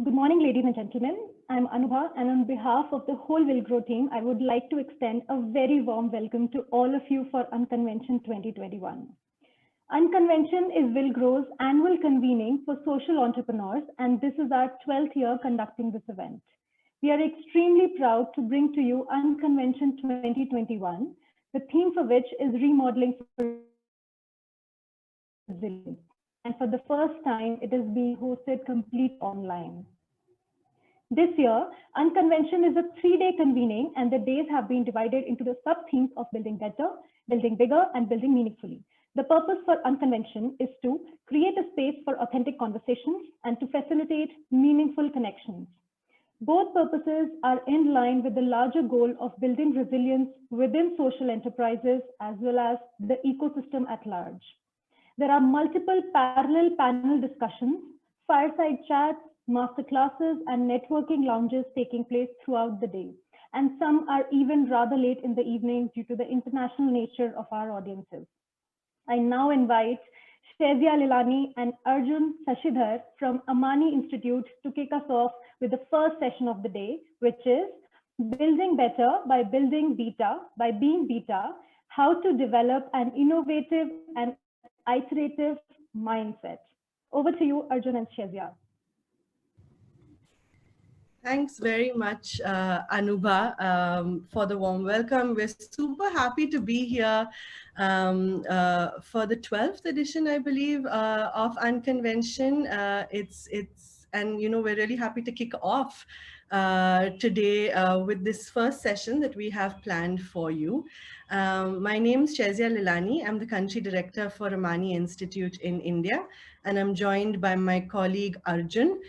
Good morning, ladies and gentlemen. I'm Anubha, and on behalf of the whole Will Grow team, I would like to extend a very warm welcome to all of you for Unconvention 2021. Unconvention is Will Grow's annual convening for social entrepreneurs, and this is our 12th year conducting this event. We are extremely proud to bring to you Unconvention 2021, the theme for which is remodeling for resilience. And for the first time, it is being hosted complete online. This year, Unconvention is a 3-day convening, and the days have been divided into the sub-themes of building better, building bigger, and building meaningfully. The purpose for Unconvention is to create a space for authentic conversations and to facilitate meaningful connections. Both purposes are in line with the larger goal of building resilience within social enterprises as well as the ecosystem at large. There are multiple parallel panel discussions, fireside chats, masterclasses, and networking lounges taking place throughout the day. And some are even rather late in the evening due to the international nature of our audiences. I now invite Shezia Lilani and Arjun Sashidhar from Amani Institute to kick us off with the first session of the day, which is Building Better by Building Beta, by Being Beta, how to develop an innovative and iterative mindset. Over to you, Arjun and Shezia. Thanks very much, Anubha, for the warm welcome. We're super happy to be here for the 12th edition, I believe, of Unconvention. And we're really happy to kick off today with this first session that we have planned for you. My name is Shezia Lilani. I'm the country director for Amani Institute in India, and I'm joined by my colleague Arjun,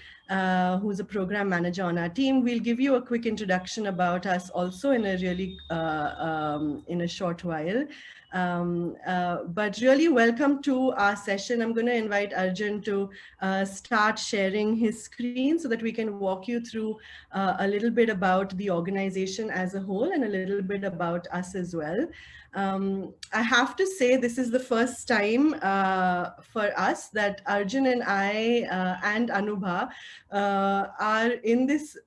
who's a program manager on our team. We'll give you a quick introduction about us also in a really in a short while. But really welcome to our session. I'm going to invite Arjun to start sharing his screen so that we can walk you through a little bit about the organization as a whole and a little bit about us as well. I have to say this is the first time for us that Arjun and I and Anubha are in this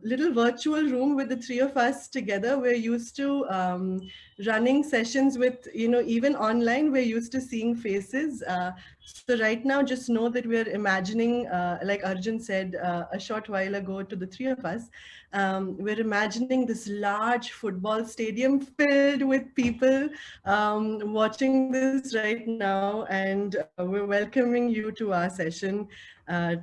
little virtual room with the three of us together. We're used to running sessions with, even online, we're used to seeing faces. So right now, just know that we're imagining, like Arjun said a short while ago to the three of us, we're imagining this large football stadium filled with people watching this right now, and we're welcoming you to our session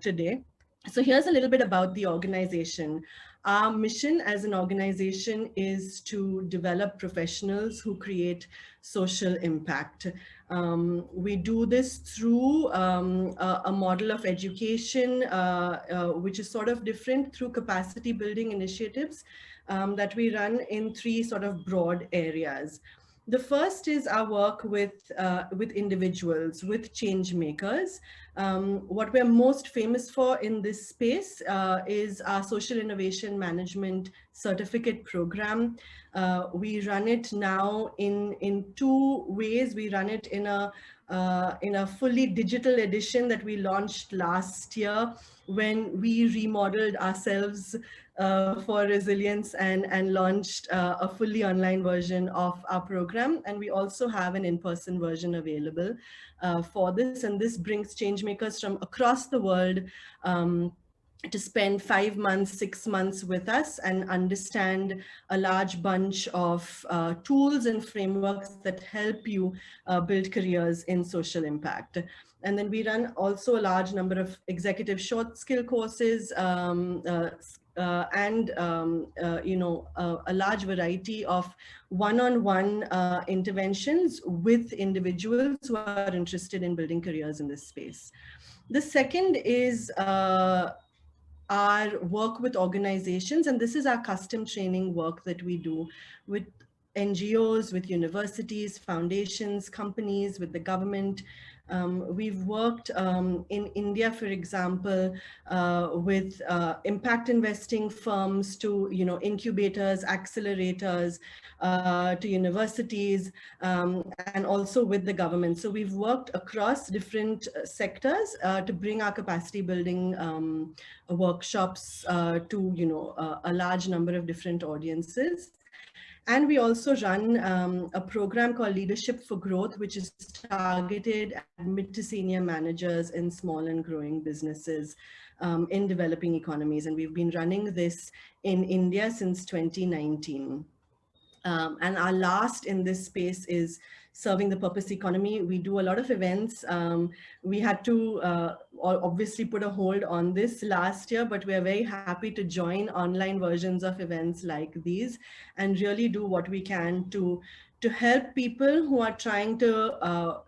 today. So here's a little bit about the organization. Our mission as an organization is to develop professionals who create social impact. We do this through a model of education, which is sort of different, through capacity building initiatives that we run in 3 sort of broad areas. The first is our work with individuals, with change makers. What we're most famous for in this space is our social innovation management certificate program. We run it now in 2 ways. We run it in a fully digital edition that we launched last year when we remodeled ourselves for resilience and launched a fully online version of our program. And we also have an in-person version available for this. And this brings change makers from across the world to spend 5 months, 6 months with us and understand a large bunch of tools and frameworks that help you build careers in social impact. And then we run also a large number of executive short skill courses, and a large variety of one-on-one interventions with individuals who are interested in building careers in this space. The second is our work with organizations, and this is our custom training work that we do with NGOs, with universities, foundations, companies, with the government. We've worked in India, for example, with impact investing firms to, incubators, accelerators, to universities, and also with the government. So we've worked across different sectors to bring our capacity building workshops to, a large number of different audiences. And we also run a program called Leadership for Growth, which is targeted at mid to senior managers in small and growing businesses in developing economies. And we've been running this in India since 2019. And our last in this space is serving the purpose economy. We do a lot of events. We had to obviously put a hold on this last year, but we are very happy to join online versions of events like these and really do what we can to help people who are trying to,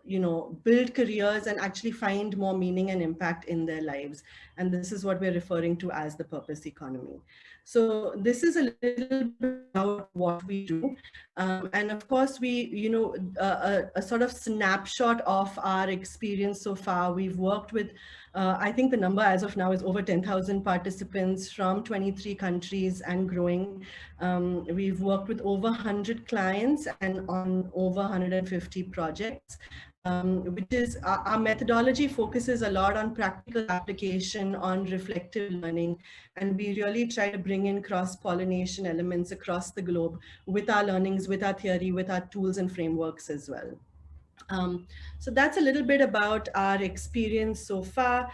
build careers and actually find more meaning and impact in their lives. And this is what we're referring to as the purpose economy. So this is a little bit about what we do. And of course, a sort of snapshot of our experience so far. We've worked with, I think the number as of now is over 10,000 participants from 23 countries and growing. We've worked with over 100 clients and on over 150 projects. Which is our methodology focuses a lot on practical application, on reflective learning, and we really try to bring in cross-pollination elements across the globe with our learnings, with our theory, with our tools and frameworks as well. So that's a little bit about our experience so far.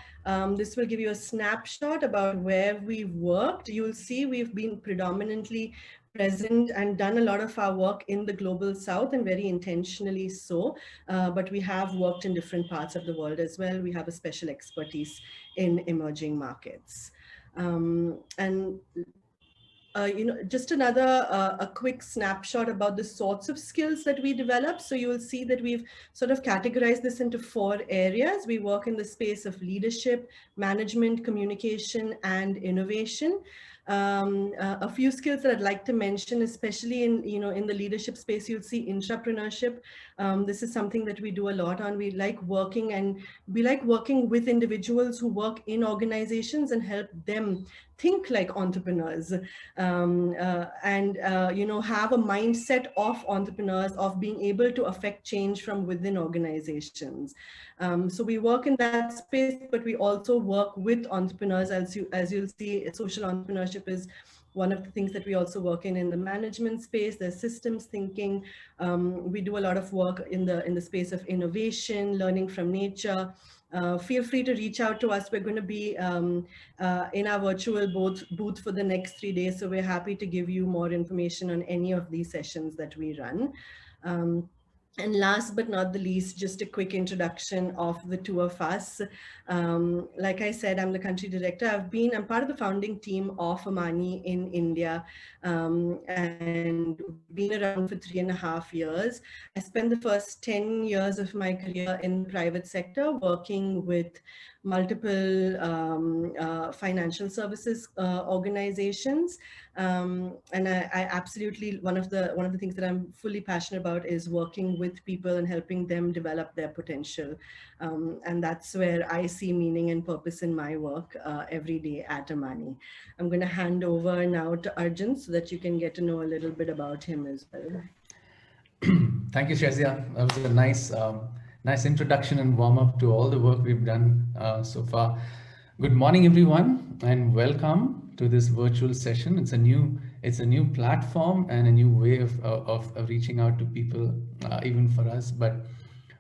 This will give you a snapshot about where we've worked. You'll see we've been predominantly present and done a lot of our work in the global south, and very intentionally so, but we have worked in different parts of the world as well. We have a special expertise in emerging markets. And just another a quick snapshot about the sorts of skills that we develop. So you will see that we've sort of categorized this into 4 areas. We work in the space of leadership, management, communication, and innovation. A few skills that I'd like to mention, especially in the leadership space, you'll see intrapreneurship. This is something that we do a lot on. We like working with individuals who work in organizations and help them think like entrepreneurs, and have a mindset of entrepreneurs, of being able to affect change from within organizations. So we work in that space, but we also work with entrepreneurs. As you'll see, social entrepreneurship is one of the things that we also work in the management space. There's systems thinking. We do a lot of work in the space of innovation, learning from nature. Feel free to reach out to us. We're going to be in our virtual booth for the next 3 days. So we're happy to give you more information on any of these sessions that we run. And last but not the least, just a quick introduction of the 2 of us. Like I said, I'm the country director. I'm part of the founding team of Amani in India, and been around for 3.5 years. I spent the first 10 years of my career in the private sector working with multiple financial services organizations. And I absolutely, one of the things that I'm fully passionate about is working with people and helping them develop their potential. And that's where I see meaning and purpose in my work every day at Amani. I'm going to hand over now to Arjun so that you can get to know a little bit about him as well. Thank you, Shazia. That was a nice introduction and warm up to all the work we've done so far. Good morning, everyone, and welcome to this virtual session. It's a new platform and a new way of reaching out to people, even for us. But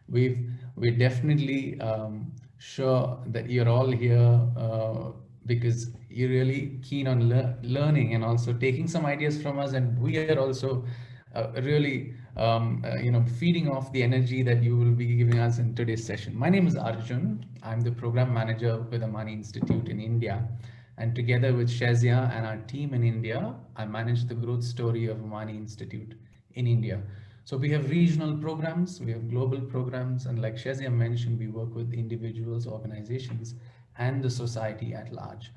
we're definitely sure that you're all here because you're really keen on learning and also taking some ideas from us, and we are also really feeding off the energy that you will be giving us in today's session. My name is Arjun. I'm the program manager with Amani Institute in India, and together with Shazia and our team in India, I manage the growth story of Amani Institute in India. So we have regional programs, we have global programs, and like Shazia mentioned, we work with individuals, organizations, and the society at large.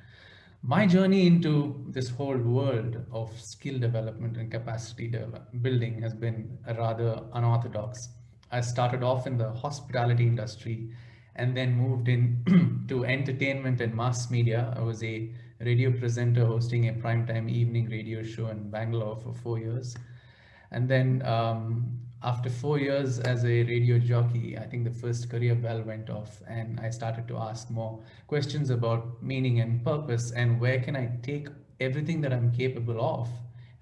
My journey into this whole world of skill development and capacity building has been rather unorthodox. I started off in the hospitality industry and then moved in to entertainment and mass media. I was a radio presenter hosting a primetime evening radio show in Bangalore for 4 years. And then after 4 years as a radio jockey, I think the first career bell went off, and I started to ask more questions about meaning and purpose and where can I take everything that I'm capable of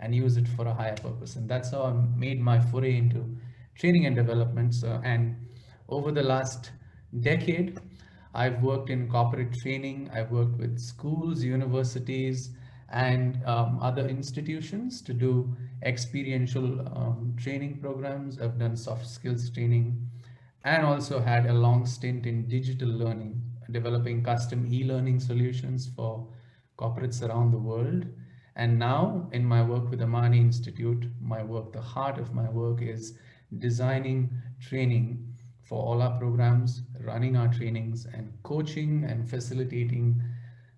and use it for a higher purpose. And that's how I made my foray into training and development. And over the last decade, I've worked in corporate training, I've worked with schools, universities, and other institutions to do experiential training programs. I've done soft skills training and also had a long stint in digital learning, developing custom e-learning solutions for corporates around the world. And now in my work with Amani Institute, the heart of my work is designing training for all our programs, running our trainings, and coaching and facilitating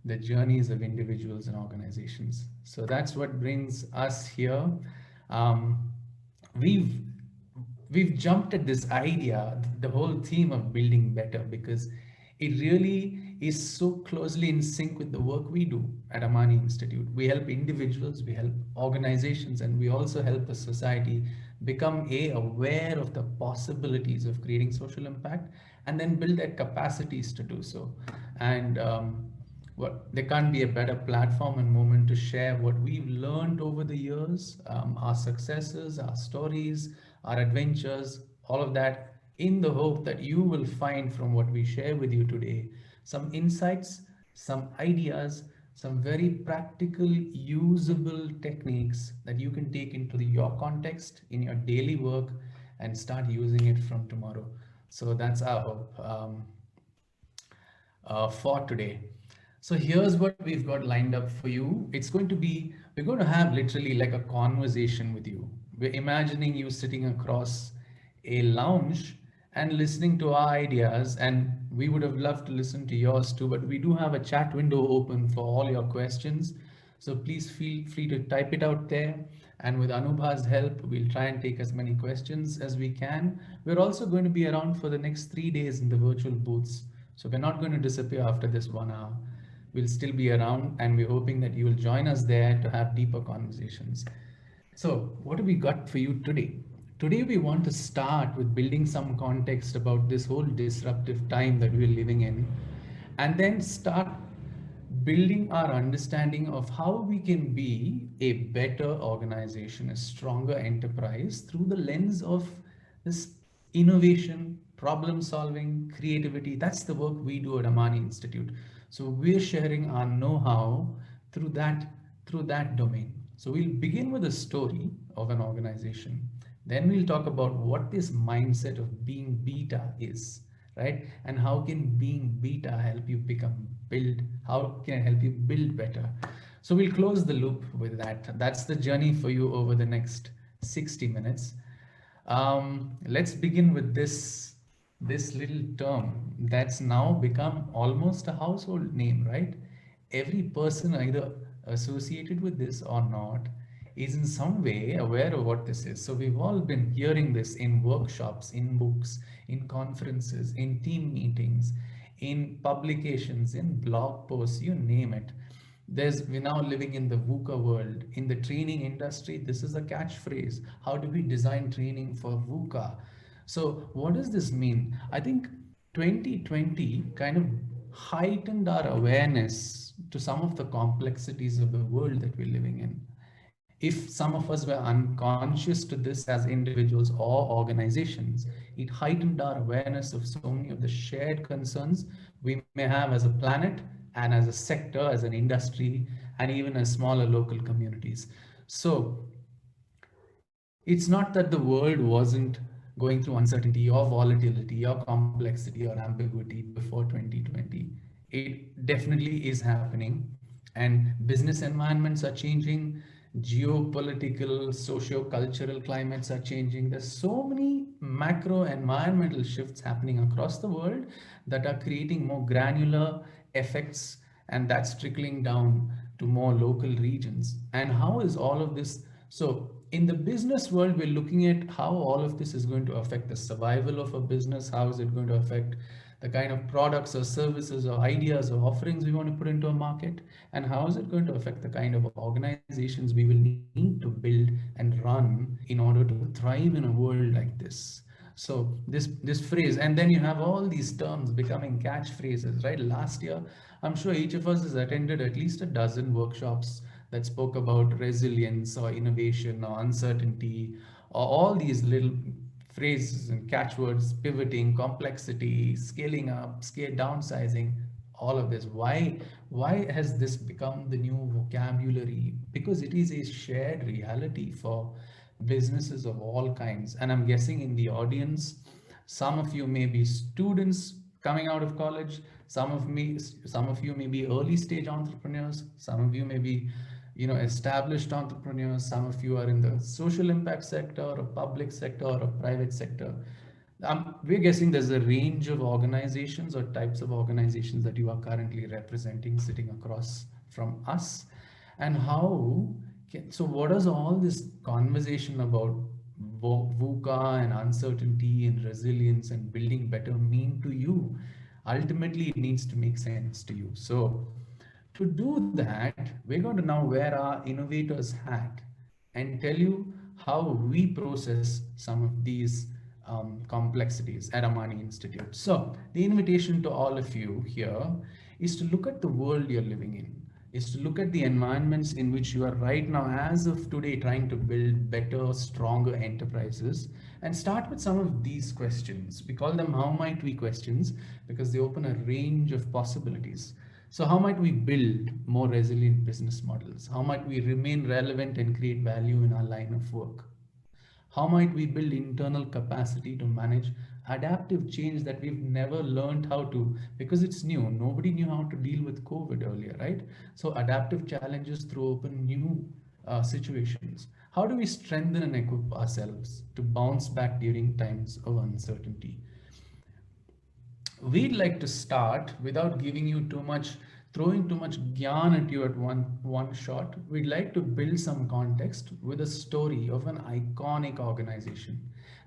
the journeys of individuals and organizations. So that's what brings us here. Um, we've we've jumped at this idea, the whole theme of building better, because it really is so closely in sync with the work we do at Amani Institute. We help individuals, we help organizations, and we also help the society become aware of the possibilities of creating social impact and then build their capacities to do so. And there can't be a better platform and moment to share what we've learned over the years, our successes, our stories, our adventures, all of that, in the hope that you will find from what we share with you today some insights, some ideas, some very practical, usable techniques that you can take into your context in your daily work and start using it from tomorrow. So that's our hope for today. So here's what we've got lined up for you. We're going to have literally like a conversation with you. We're imagining you sitting across a lounge and listening to our ideas, and we would have loved to listen to yours too, but we do have a chat window open for all your questions. So please feel free to type it out there. And with Anubha's help, we'll try and take as many questions as we can. We're also going to be around for the next 3 days in the virtual booths. So we're not going to disappear after this 1 hour. We'll still be around, and we're hoping that you will join us there to have deeper conversations. So what have we got for you today? Today we want to start with building some context about this whole disruptive time that we're living in, and then start building our understanding of how we can be a better organization, a stronger enterprise through the lens of this innovation, problem solving, creativity. That's the work we do at Amani Institute. So we're sharing our know-how through that domain. So we'll begin with a story of an organization. Then we'll talk about what this mindset of being beta is, right? And how can being beta help you how can it help you build better? So we'll close the loop with that. That's the journey for you over the next 60 minutes. Let's begin with this little term that's now become almost a household name, right? Every person either associated with this or not is in some way aware of what this is. So we've all been hearing this in workshops, in books, in conferences, in team meetings, in publications, in blog posts, you name it. We're now living in the VUCA world. In the training industry, this is a catchphrase. How do we design training for VUCA? So what does this mean? I think 2020 kind of heightened our awareness to some of the complexities of the world that we're living in. If some of us were unconscious to this as individuals or organizations, it heightened our awareness of so many of the shared concerns we may have as a planet and as a sector, as an industry, and even as smaller local communities. So it's not that the world wasn't going through uncertainty or volatility or complexity or ambiguity before 2020. It definitely is happening, and business environments are changing, geopolitical, socio-cultural climates are changing. There's so many macro environmental shifts happening across the world that are creating more granular effects and that's trickling down to more local regions. And how is all of this? So in the business world, we're looking at how all of this is going to affect the survival of a business. How is it going to affect the kind of products or services or ideas or offerings we want to put into a market, and how is it going to affect the kind of organizations we will need to build and run in order to thrive in a world like this. So this phrase, and then you have all these terms becoming catchphrases, right? Last year, I'm sure each of us has attended at least a dozen workshops that spoke about resilience or innovation or uncertainty, or all these little phrases and catchwords: pivoting, complexity, scaling up, scale downsizing, all of this. Why has this become the new vocabulary? Because it is a shared reality for businesses of all kinds. And I'm guessing in the audience, some of you may be students coming out of college, some of you may be early stage entrepreneurs, some of you may be, established entrepreneurs, some of you are in the social impact sector or public sector or private sector. We're guessing there's a range of organizations or types of organizations that you are currently representing sitting across from us. And so what does all this conversation about VUCA and uncertainty and resilience and building better mean to you? Ultimately, it needs to make sense to you. So to do that, we're going to now wear our innovators hat and tell you how we process some of these complexities at Amani Institute. So the invitation to all of you here is to look at the world you're living in, is to look at the environments in which you are right now, as of today, trying to build better, stronger enterprises, and start with some of these questions. We call them how might we questions because they open a range of possibilities. So how might we build more resilient business models? How might we remain relevant and create value in our line of work? How might we build internal capacity to manage adaptive change that we've never learned how to because it's new? Nobody knew how to deal with COVID earlier, right? So adaptive challenges throw open new situations. How do we strengthen and equip ourselves to bounce back during times of uncertainty? We'd like to start without giving you too much, throwing too much gyan at you at one shot. We'd like to build some context with a story of an iconic organization,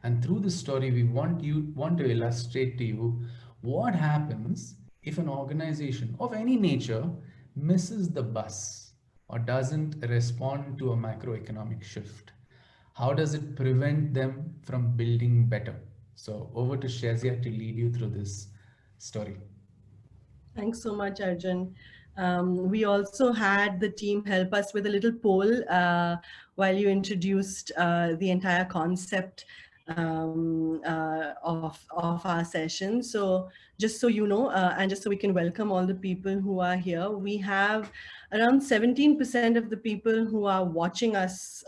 and through this story we want to illustrate to you what happens if an organization of any nature misses the bus or doesn't respond to a macroeconomic shift. How does it prevent them from building better? So over to Shazia to lead you through this story. Thanks so much, Arjun. We also had the team help us with a little poll while you introduced the entire concept of our session. So just so you know, and just so we can welcome all the people who are here, we have around 17% of the people who are watching us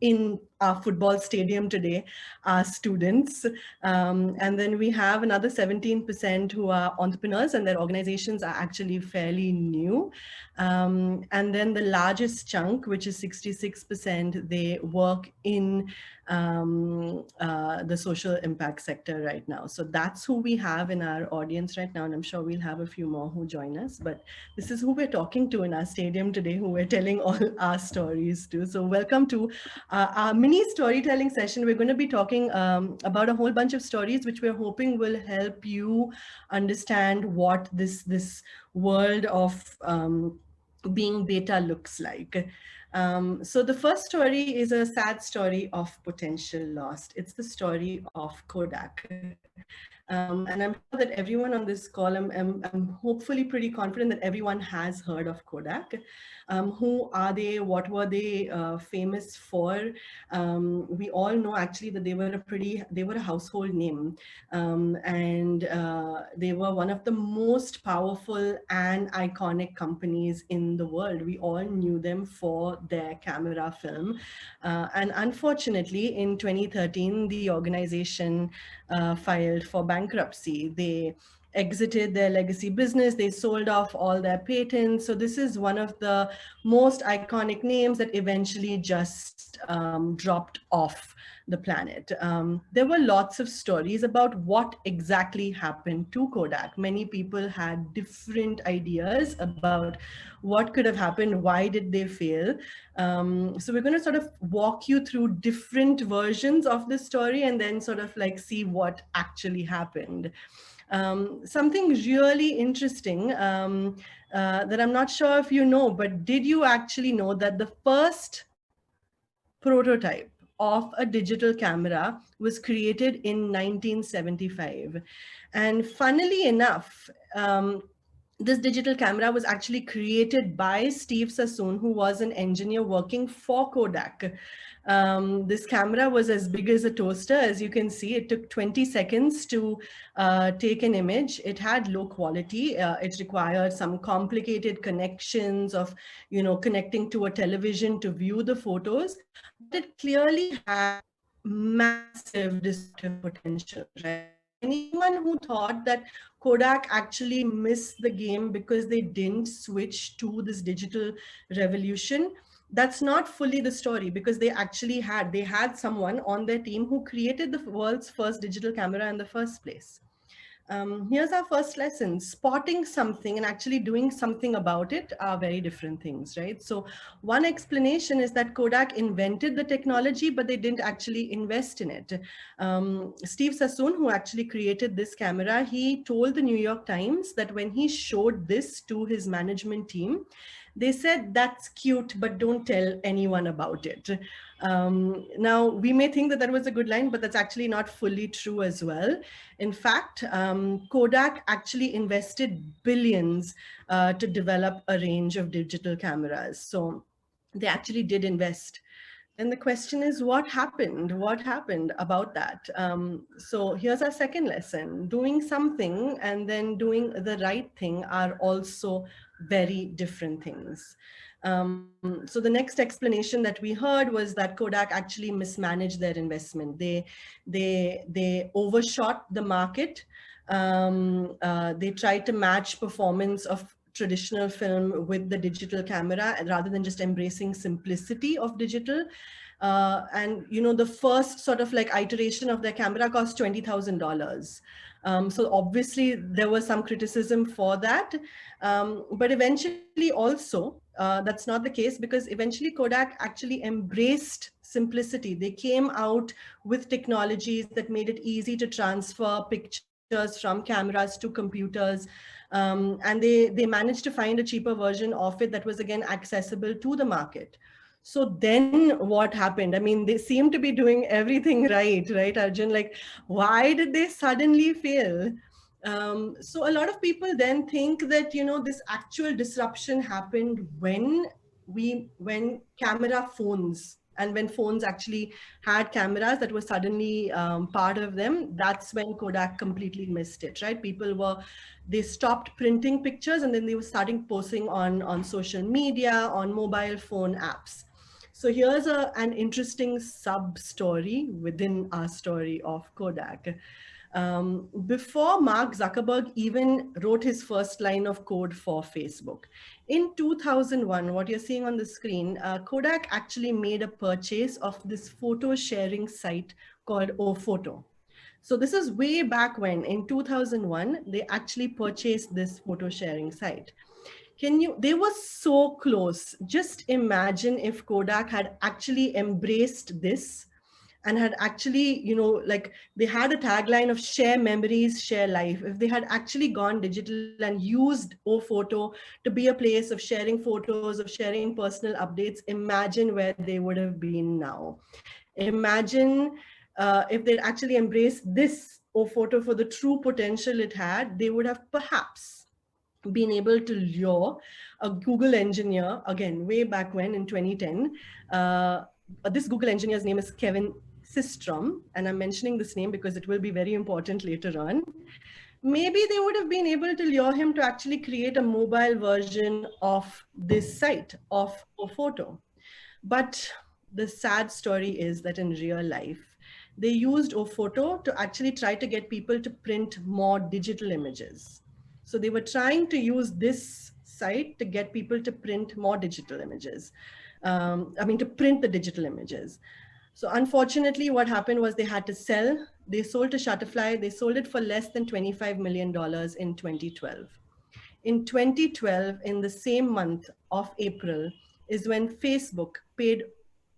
in our football stadium today are students. And then we have another 17% who are entrepreneurs and their organizations are actually fairly new. And then the largest chunk, which is 66%, they work in the social impact sector right now. So that's who we have in our audience right now. And I'm sure we'll have a few more who join us, but this is who we're talking to in our stadium today, who we're telling all our stories to. So welcome to our mini storytelling session. We're going to be talking about a whole bunch of stories, which we're hoping will help you understand what this world of being beta looks like. So the first story is a sad story of potential lost. It's the story of Kodak. And I'm sure that everyone on this call, I'm hopefully pretty confident that everyone has heard of Kodak. Who are they? What were they famous for? We all know actually that they were a household name. And they were one of the most powerful and iconic companies in the world. We all knew them for their camera film. And unfortunately, in 2013, the organization filed for bankruptcy. They exited their legacy business. They sold off all their patents. So this is one of the most iconic names that eventually just dropped off the planet. There were lots of stories about what exactly happened to Kodak. Many people had different ideas about what could have happened, why did they fail. So we're going to sort of walk you through different versions of this story and then sort of like see what actually happened. Something really interesting that I'm not sure if you know, but did you actually know that the first prototype of a digital camera was created in 1975? And funnily enough, this digital camera was actually created by Steve Sassoon, who was an engineer working for Kodak. This camera was as big as a toaster. As you can see, it took 20 seconds to take an image. It had low quality. It required some complicated connections of, connecting to a television to view the photos. But it clearly had massive disruptive potential, right? Anyone who thought that Kodak actually missed the game because they didn't switch to this digital revolution, that's not fully the story, because they had someone on their team who created the world's first digital camera in the first place. Here's our first lesson. Spotting something and actually doing something about it are very different things, right? So one explanation is that Kodak invented the technology, but they didn't actually invest in it. Steve Sassoon, who actually created this camera, he told the New York Times that when he showed this to his management team, they said, "That's cute, but don't tell anyone about it." Now, we may think that that was a good line, but that's actually not fully true as well. In fact, Kodak actually invested billions to develop a range of digital cameras. So they actually did invest. And the question is, what happened? What happened about that? So here's our second lesson. Doing something and then doing the right thing are also very different things. So the next explanation that we heard was that Kodak actually mismanaged their investment. They overshot the market. They tried to match performance of traditional film with the digital camera rather than just embracing simplicity of digital. And the first sort of like iteration of their camera cost $20,000. So obviously there was some criticism for that. But eventually also, that's not the case, because eventually Kodak actually embraced simplicity. They came out with technologies that made it easy to transfer pictures from cameras to computers. And they managed to find a cheaper version of it that was again accessible to the market. So then what happened? I mean, they seem to be doing everything right, Arjun? Like, why did they suddenly fail? So a lot of people then think that, this actual disruption happened when camera phones, and when phones actually had cameras that were suddenly part of them, that's when Kodak completely missed it, right? They stopped printing pictures, and then they were starting posting on social media, on mobile phone apps. So here's an interesting sub-story within our story of Kodak. Before Mark Zuckerberg even wrote his first line of code for Facebook, in 2001, what you're seeing on the screen, Kodak actually made a purchase of this photo sharing site called oPhoto. So this is way back when, in 2001, they actually purchased this photo sharing site. They were so close. Just imagine if Kodak had actually embraced this and had actually, like they had a tagline of share memories, share life. If they had actually gone digital and used oPhoto to be a place of sharing photos, of sharing personal updates, imagine where they would have been now. Imagine if they'd actually embraced this oPhoto for the true potential it had, they would have perhaps been able to lure a Google engineer, again, way back when in 2010. This Google engineer's name is Kevin Systrom, and I'm mentioning this name because it will be very important later on. Maybe they would have been able to lure him to actually create a mobile version of this site, of oPhoto. But the sad story is that in real life, they used oPhoto to actually try to get people to print more digital images. So they were trying to use this site to get people to print more digital images. To print the digital images. So unfortunately, what happened was they had to sell. They sold to Shutterfly. They sold it for less than $25 million in 2012. In 2012, in the same month of April, is when Facebook paid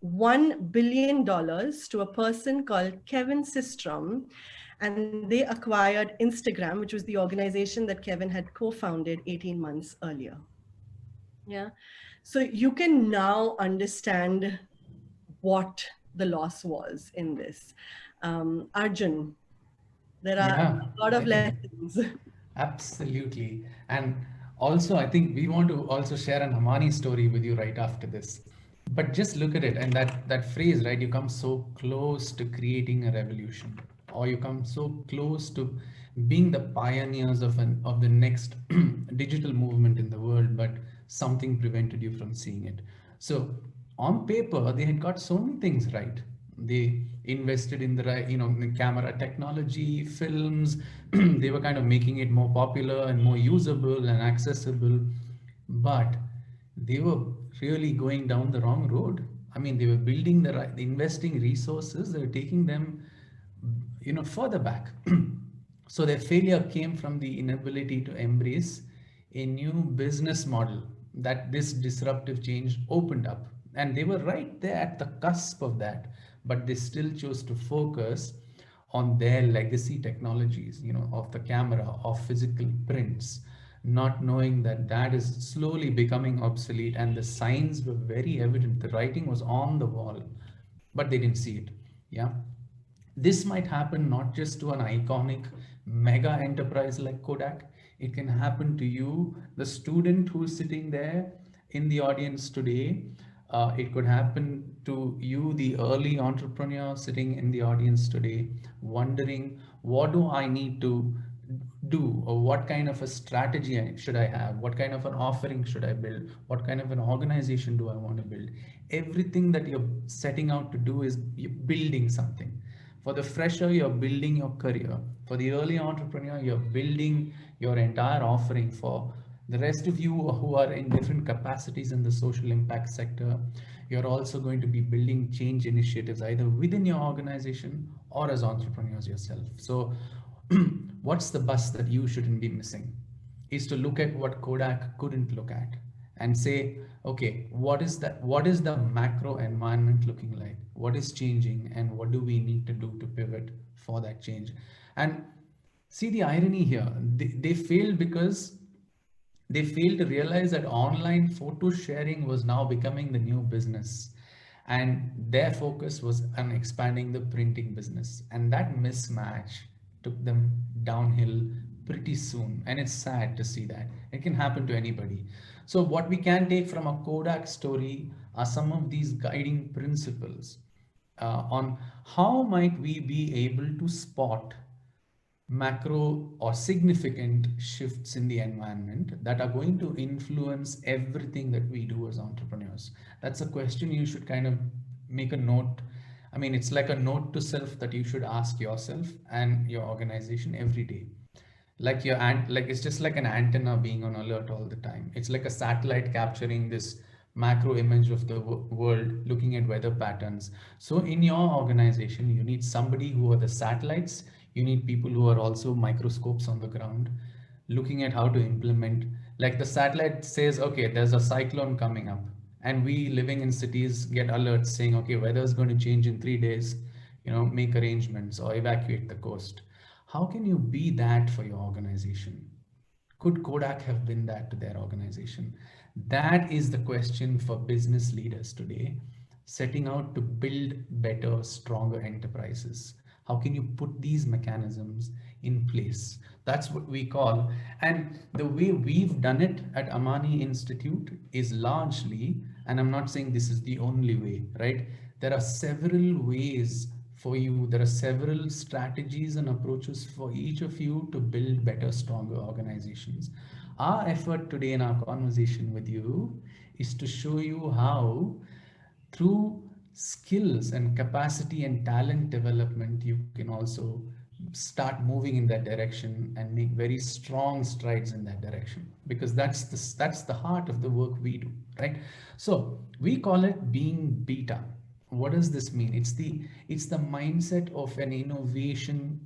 $1 billion to a person called Kevin Systrom, and they acquired Instagram, which was the organization that Kevin had co-founded 18 months earlier. Yeah. So you can now understand what the loss was in this. Arjun, there are Yeah, a lot I of think lessons. absolutely. And also, I think we want to also share an Amani story with you right after this. But just look at it, and that phrase, right? You come so close to creating a revolution, or you come so close to being the pioneers of the next digital movement in the world, but something prevented you from seeing it. So on paper, they had got so many things right. They invested in the right, the camera technology, films. They were kind of making it more popular and more usable and accessible, but they were really going down the wrong road. I mean, they were building the right, investing resources, they were taking them, further back. So their failure came from the inability to embrace a new business model that this disruptive change opened up. And they were right there at the cusp of that, but they still chose to focus on their legacy technologies, of the camera, of physical prints, not knowing that that is slowly becoming obsolete. And the signs were very evident. The writing was on the wall, but they didn't see it. Yeah. This might happen not just to an iconic mega enterprise like Kodak. It can happen to you, the student who's sitting there in the audience today. It could happen to you, the early entrepreneur sitting in the audience today, wondering, what do I need to do, or what kind of a strategy should I have, what kind of an offering should I build, what kind of an organization do I want to build. Everything that you're setting out to do is you're building something. For the fresher, you're building your career. For the early entrepreneur, you're building your entire offering. For the rest of you who are in different capacities in the social impact sector, you're also going to be building change initiatives either within your organization or as entrepreneurs yourself. So what's the bus that you shouldn't be missing is to look at what Kodak couldn't look at and say, okay, what is the macro environment looking like? What is changing and what do we need to do to pivot for that change? And see the irony here, they failed because they failed to realize that online photo sharing was now becoming the new business. And their focus was on expanding the printing business. And that mismatch took them downhill pretty soon. And it's sad to see that. It can happen to anybody. So, what we can take from a Kodak story are some of these guiding principles on how might we be able to spot macro or significant shifts in the environment that are going to influence everything that we do as entrepreneurs. That's a question you should kind of make a note. I mean, it's like a note to self that you should ask yourself and your organization every day. Like like it's just like an antenna being on alert all the time. It's like a satellite capturing this macro image of the world, looking at weather patterns. So in your organization, you need somebody who are the satellites. You need people who are also microscopes on the ground, looking at how to implement. Like the satellite says, okay, there's a cyclone coming up, and we living in cities get alerts saying, okay, weather is going to change in 3 days. Make arrangements or evacuate the coast. How can you be that for your organization? Could Kodak have been that to their organization? That is the question for business leaders today, setting out to build better, stronger enterprises. How can you put these mechanisms in place? That's what we call, and the way we've done it at Amani Institute is largely, and I'm not saying this is the only way, right? There are several ways for you. There are several strategies and approaches for each of you to build better, stronger organizations. Our effort today in our conversation with you is to show you how, through skills and capacity and talent development, you can also start moving in that direction and make very strong strides in that direction, because that's the heart of the work we do, right? So we call it being beta. What does this mean? It's the mindset of an innovation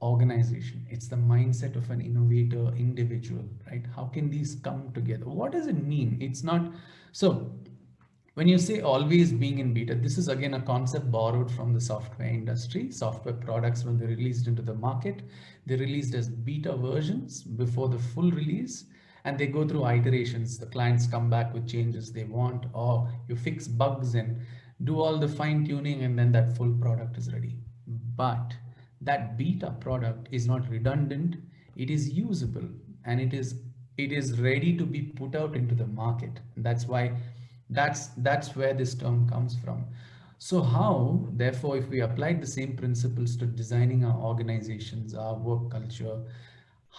organization. It's the mindset of an innovator individual, right? How can these come together? What does it mean? It's not so. When you say always being in beta, this is again a concept borrowed from the software industry. Software products, when they're released into the market, they're released as beta versions before the full release, and they go through iterations. The clients come back with changes they want, or you fix bugs and do all the fine tuning, and then that full product is ready. But that beta product is not redundant, it is usable, and it is ready to be put out into the market. That's why that's where this term comes from. So how, therefore, if we applied the same principles to designing our organizations, our work culture,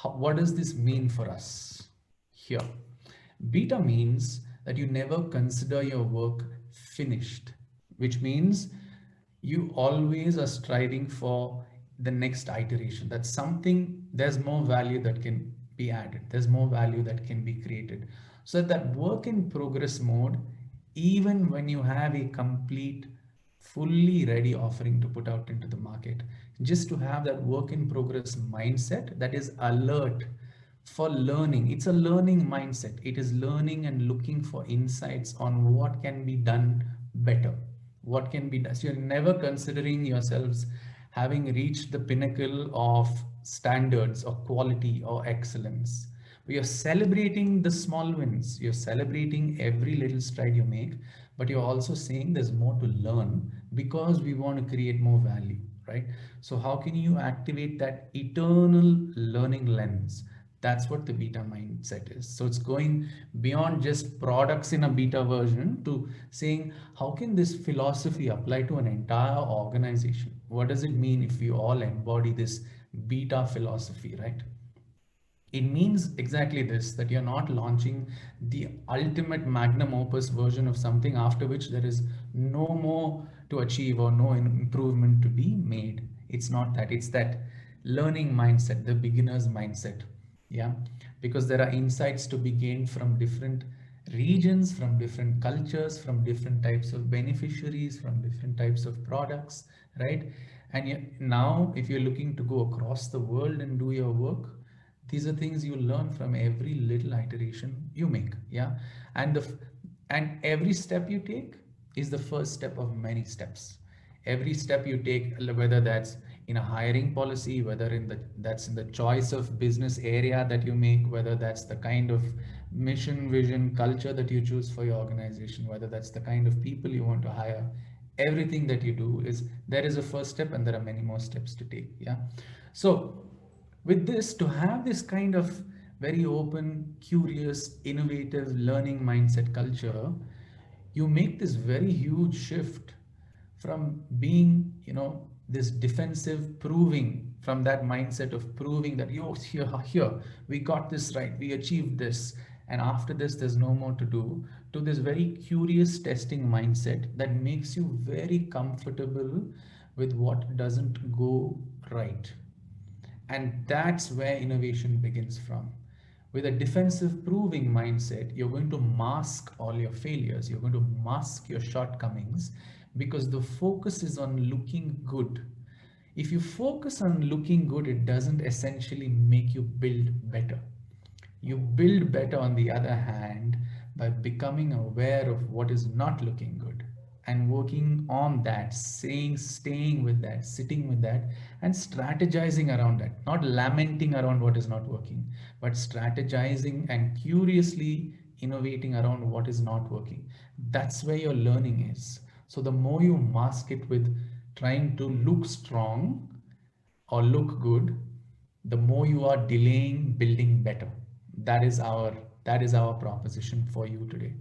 what does this mean for us here? Beta means that you never consider your work finished, which means you always are striving for the next iteration. That's something, there's more value that can be added, there's more value that can be created. So that work in progress mode, even when you have a complete, fully ready offering to put out into the market, just to have that work in progress mindset that is alert for learning. It's a learning mindset. It is learning and looking for insights on what can be done better, what can be done. So you're never considering yourselves having reached the pinnacle of standards or quality or excellence. But you're celebrating the small wins. You're celebrating every little stride you make, but you're also saying there's more to learn because we want to create more value, right? So how can you activate that eternal learning lens? That's what the beta mindset is. So it's going beyond just products in a beta version to saying, how can this philosophy apply to an entire organization? What does it mean if we all embody this beta philosophy, right? It means exactly this, that you're not launching the ultimate magnum opus version of something after which there is no more to achieve or no improvement to be made. It's not that. It's that learning mindset, the beginner's mindset. Yeah, because there are insights to be gained from different regions, from different cultures, from different types of beneficiaries, from different types of products, right? And now if you're looking to go across the world and do your work, these are things you learn from every little iteration you make. Yeah, and and every step you take is the first step of many steps. Every step you take, whether that's in a hiring policy, whether that's in the choice of business area that you make, whether that's the kind of mission, vision, culture that you choose for your organization, whether that's the kind of people you want to hire, everything that you do is, there is a first step and there are many more steps to take. Yeah, so with this, to have this kind of very open, curious, innovative learning mindset culture, you make this very huge shift from being, this defensive proving, from that mindset of proving that, yo, here, we got this right, we achieved this, and after this, there's no more to do, to this very curious testing mindset that makes you very comfortable with what doesn't go right. And that's where innovation begins from. With a defensive proving mindset, you're going to mask all your failures, you're going to mask your shortcomings, because the focus is on looking good. If you focus on looking good, it doesn't essentially make you build better. You build better, on the other hand, by becoming aware of what is not looking good and working on that, staying with that, sitting with that, and strategizing around that. Not lamenting around what is not working, but strategizing and curiously innovating around what is not working. That's where your learning is. So the more you mask it with trying to look strong or look good, the more you are delaying building better. That is our proposition for you today.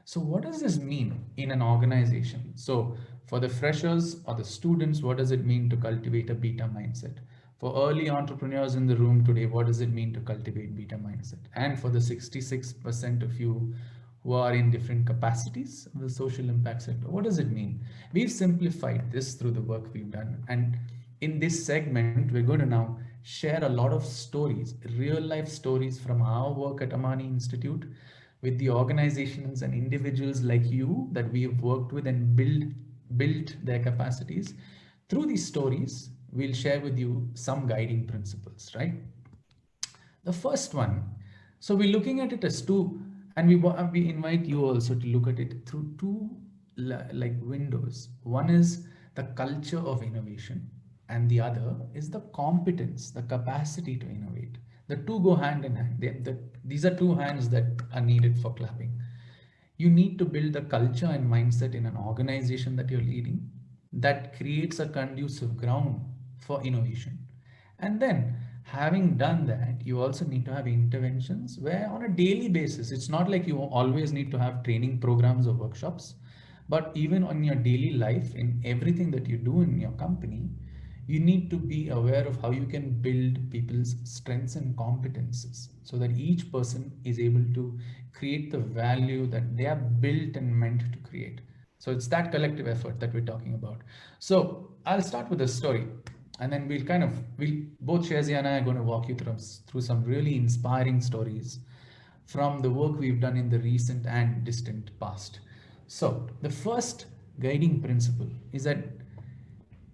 So what does this mean in an organization? So for the freshers or the students, what does it mean to cultivate a beta mindset? For early entrepreneurs in the room today, what does it mean to cultivate beta mindset? And for the 66% of you who are in different capacities of the social impact sector, what does it mean? We've simplified this through the work we've done. And in this segment, we're going to now share a lot of stories, real life stories from our work at Amani Institute, with the organizations and individuals like you that we have worked with and build built their capacities. Through these stories, we'll share with you some guiding principles, right? The first one, so we're looking at it as two, and we invite you also to look at it through two like windows. One is the culture of innovation, and the other is the competence, the capacity to innovate. The two go hand in hand. These are two hands that are needed for clapping. You need to build the culture and mindset in an organization that you're leading that creates a conducive ground for innovation. And then, having done that, you also need to have interventions where, on a daily basis, it's not like you always need to have training programs or workshops, but even on your daily life, in everything that you do in your company, you need to be aware of how you can build people's strengths and competences so that each person is able to create the value that they are built and meant to create. So it's that collective effort that we're talking about. So I'll start with a story, and then we'll both Shazia and I are going to walk you through some really inspiring stories from the work we've done in the recent and distant past. So the first guiding principle is that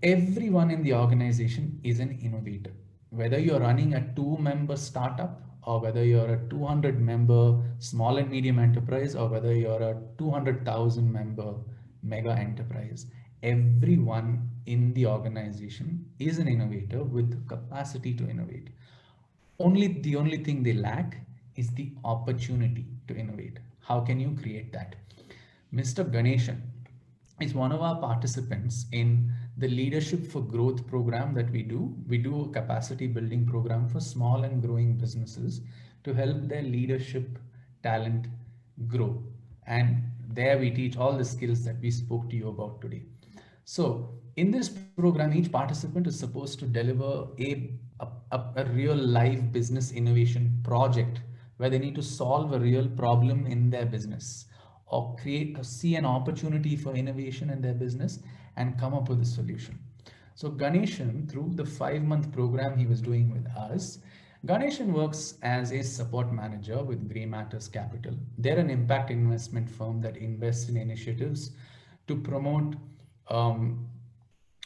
everyone in the organization is an innovator. Whether you're running a 2-member startup, or whether you're a 200-member small and medium enterprise, or whether you're a 200,000-member mega enterprise, everyone in the organization is an innovator with capacity to innovate. The only thing they lack is the opportunity to innovate. How can you create that? Mr. Ganeshan is one of our participants in the Leadership for Growth program that we do. We do a capacity building program for small and growing businesses to help their leadership talent grow. And there we teach all the skills that we spoke to you about today. So in this program, each participant is supposed to deliver a real live business innovation project where they need to solve a real problem in their business, or see an opportunity for innovation in their business and come up with a solution. So Ganeshan, through the 5-month program he was doing with us, Ganeshan works as a support manager with Grey Matters Capital. They're an impact investment firm that invests in initiatives to promote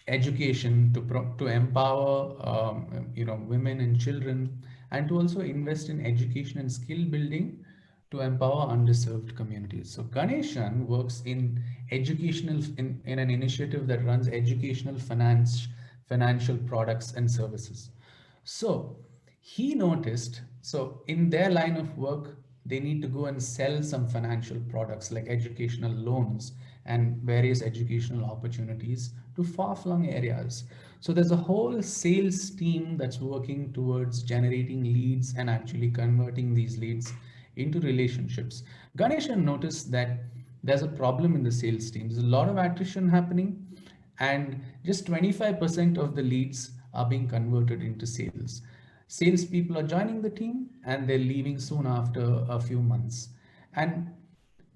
education, to empower women and children, and to also invest in education and skill building to empower underserved communities. So Ganeshan works in in an initiative that runs educational financial products and services. So he noticed, so in their line of work, they need to go and sell some financial products like educational loans and various educational opportunities to far-flung areas. So there's a whole sales team that's working towards generating leads and actually converting these leads into relationships. Ganeshan noticed that there's a problem in the sales team. There's a lot of attrition happening, and just 25% of the leads are being converted into sales. Salespeople are joining the team and they're leaving soon after a few months. And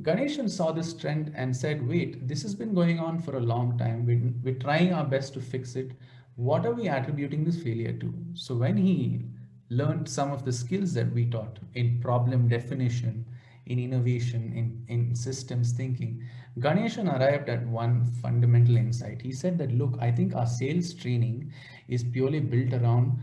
Ganeshan saw this trend and said, wait, this has been going on for a long time. We're trying our best to fix it. What are we attributing this failure to? So when he learned some of the skills that we taught in problem definition, in innovation, in systems thinking, Ganeshan arrived at one fundamental insight. He said that, look, I think our sales training is purely built around,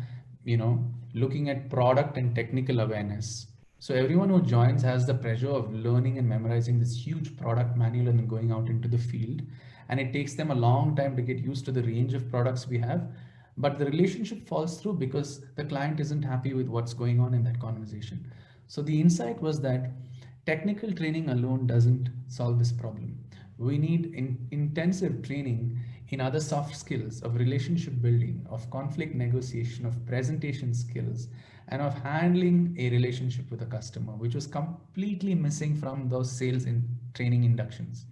looking at product and technical awareness. So everyone who joins has the pressure of learning and memorizing this huge product manual and then going out into the field. And it takes them a long time to get used to the range of products we have. But the relationship falls through because the client isn't happy with what's going on in that conversation. So the insight was that technical training alone doesn't solve this problem. We need intensive training in other soft skills of relationship building, of conflict negotiation, of presentation skills, and of handling a relationship with a customer, which was completely missing from those sales and training inductions.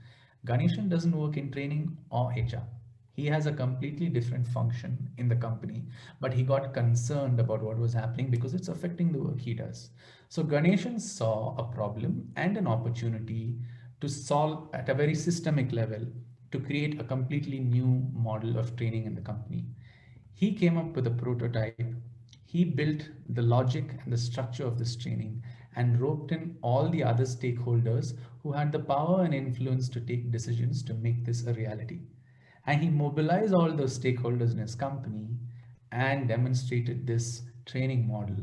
Ganeshan doesn't work in training or HR. He has a completely different function in the company, but he got concerned about what was happening because it's affecting the work he does. So Ganeshan saw a problem and an opportunity to solve at a very systemic level to create a completely new model of training in the company. He came up with a prototype. He built the logic and the structure of this training and roped in all the other stakeholders who had the power and influence to take decisions to make this a reality. And he mobilized all the stakeholders in his company and demonstrated this training model.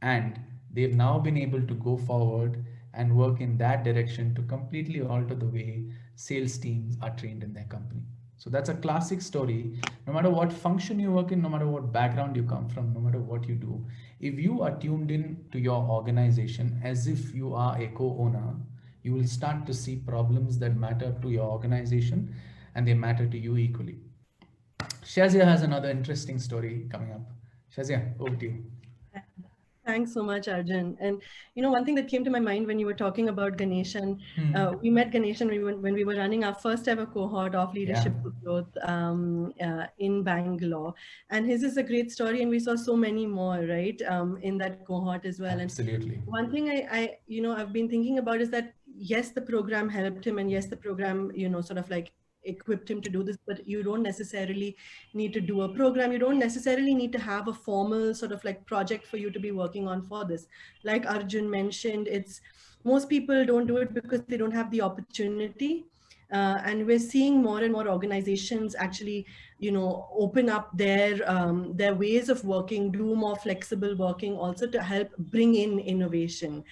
And they've now been able to go forward and work in that direction to completely alter the way sales teams are trained in their company. So that's a classic story. No matter what function you work in, no matter what background you come from, no matter what you do, if you are tuned in to your organization as if you are a co-owner, you will start to see problems that matter to your organization and they matter to you equally. Shazia has another interesting story coming up. Shazia, over to you. Thanks so much, Arjun. And one thing that came to my mind when you were talking about Ganeshan, we met Ganeshan when we were running our first ever cohort of Leadership for Growth in Bangalore. And his is a great story, and we saw so many more, right, in that cohort as well. Absolutely. And one thing I've been thinking about is that yes, the program helped him, and yes, the program, sort of like equipped him to do this, but you don't necessarily need to do a program. You don't necessarily need to have a formal sort of like project for you to be working on for this. Like Arjun mentioned, it's most people don't do it because they don't have the opportunity. And we're seeing more and more organizations actually, open up their ways of working, do more flexible working, also to help bring in innovation.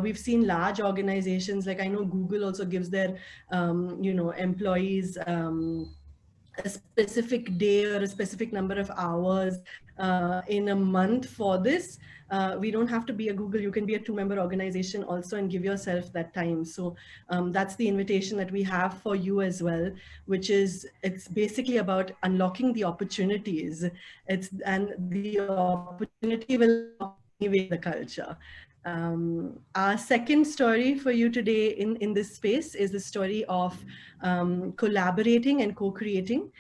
We've seen large organizations, like I know Google also gives their, employees a specific day or a specific number of hours in a month for this. We don't have to be a Google, you can be a 2-member organization also and give yourself that time. So that's the invitation that we have for you as well, which is, it's basically about unlocking the opportunities. And the opportunity will unlock anyway the culture. Our second story for you today in this space is the story of collaborating and co-creating.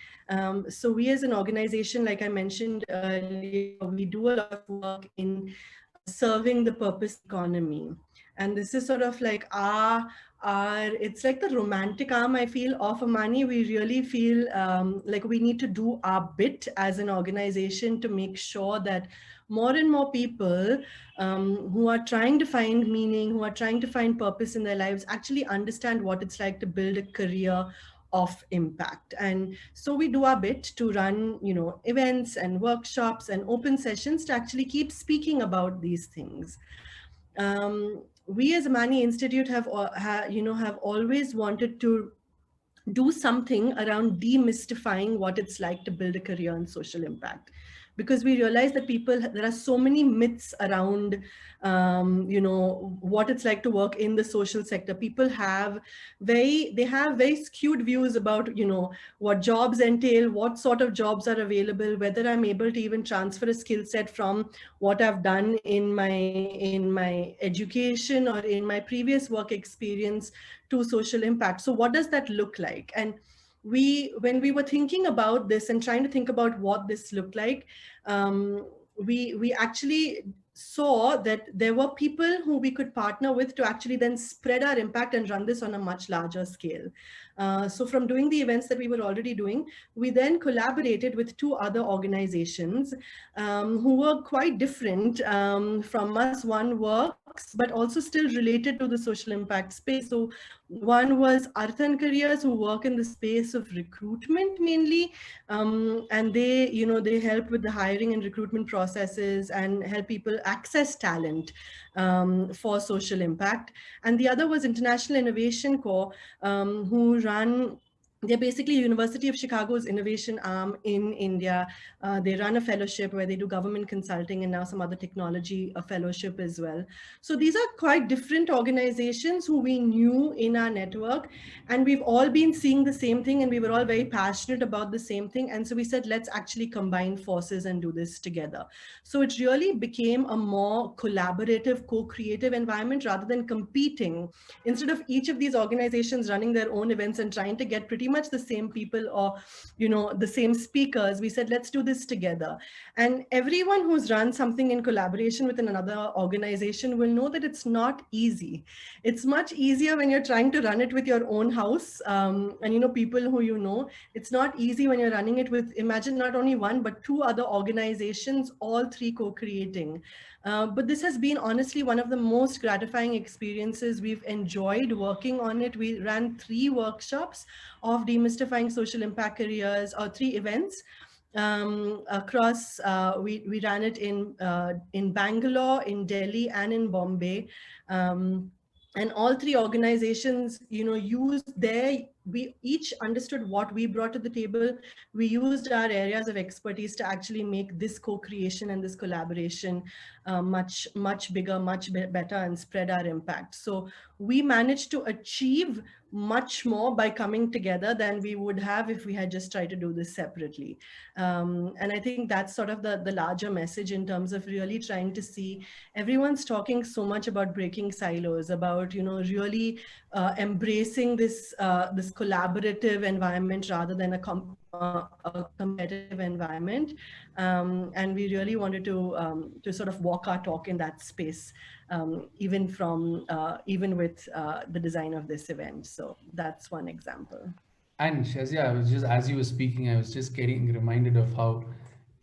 So we as an organization, like I mentioned earlier, we do a lot of work in serving the purpose economy. And this is sort of like it's like the romantic arm, I feel, of Amani. We really feel like we need to do our bit as an organization to make sure that more and more people who are trying to find meaning, who are trying to find purpose in their lives, actually understand what it's like to build a career of impact. And so we do our bit to run, events and workshops and open sessions to actually keep speaking about these things. We as Amani Institute have always wanted to do something around demystifying what it's like to build a career in social impact, because we realize that there are so many myths around what it's like to work in the social sector. People have very skewed views about what jobs entail, what sort of jobs are available, whether I'm able to even transfer a skill set from what I've done in my education or in my previous work experience to social impact. So what does that look like? And when we were thinking about this and trying to think about what this looked like, we actually saw that there were people who we could partner with to actually then spread our impact and run this on a much larger scale. So from doing the events that we were already doing, we then collaborated with 2 other organizations who were quite different from us. One works, but also still related to the social impact space. So one was Arthan Careers, who work in the space of recruitment mainly, and they help with the hiring and recruitment processes and help people access talent for social impact. And the other was International Innovation Corps, they're basically University of Chicago's innovation arm in India. They run a fellowship where they do government consulting and now some other technology fellowship as well. So these are quite different organizations who we knew in our network, and we've all been seeing the same thing, and we were all very passionate about the same thing. And so we said, let's actually combine forces and do this together. So it really became a more collaborative, co-creative environment rather than competing. Instead of each of these organizations running their own events and trying to get pretty much the same people or the same speakers, we said, let's do this together. And everyone who's run something in collaboration with another organization will know that it's not easy. It's much easier when you're trying to run it with your own house and people who it's not easy when you're running it with, imagine, not only one but 2 other organizations, all 3 co-creating. But this has been honestly one of the most gratifying experiences. We've enjoyed working on it. We ran 3 workshops of demystifying social impact careers, or 3 events across. We ran it in Bangalore, in Delhi, and in Bombay. And all 3 organizations, used we each understood what we brought to the table. We used our areas of expertise to actually make this co-creation and this collaboration much bigger, better, and spread our impact. So we managed to achieve much more by coming together than we would have if we had just tried to do this separately. And I think that's sort of the larger message, in terms of really trying to see, everyone's talking so much about breaking silos, about really embracing this collaborative environment rather than a competitive environment. And we really wanted to sort of walk our talk in that space, even with the design of this event. So that's one example. And Shazia, I was just, as you were speaking, I was just getting reminded of how,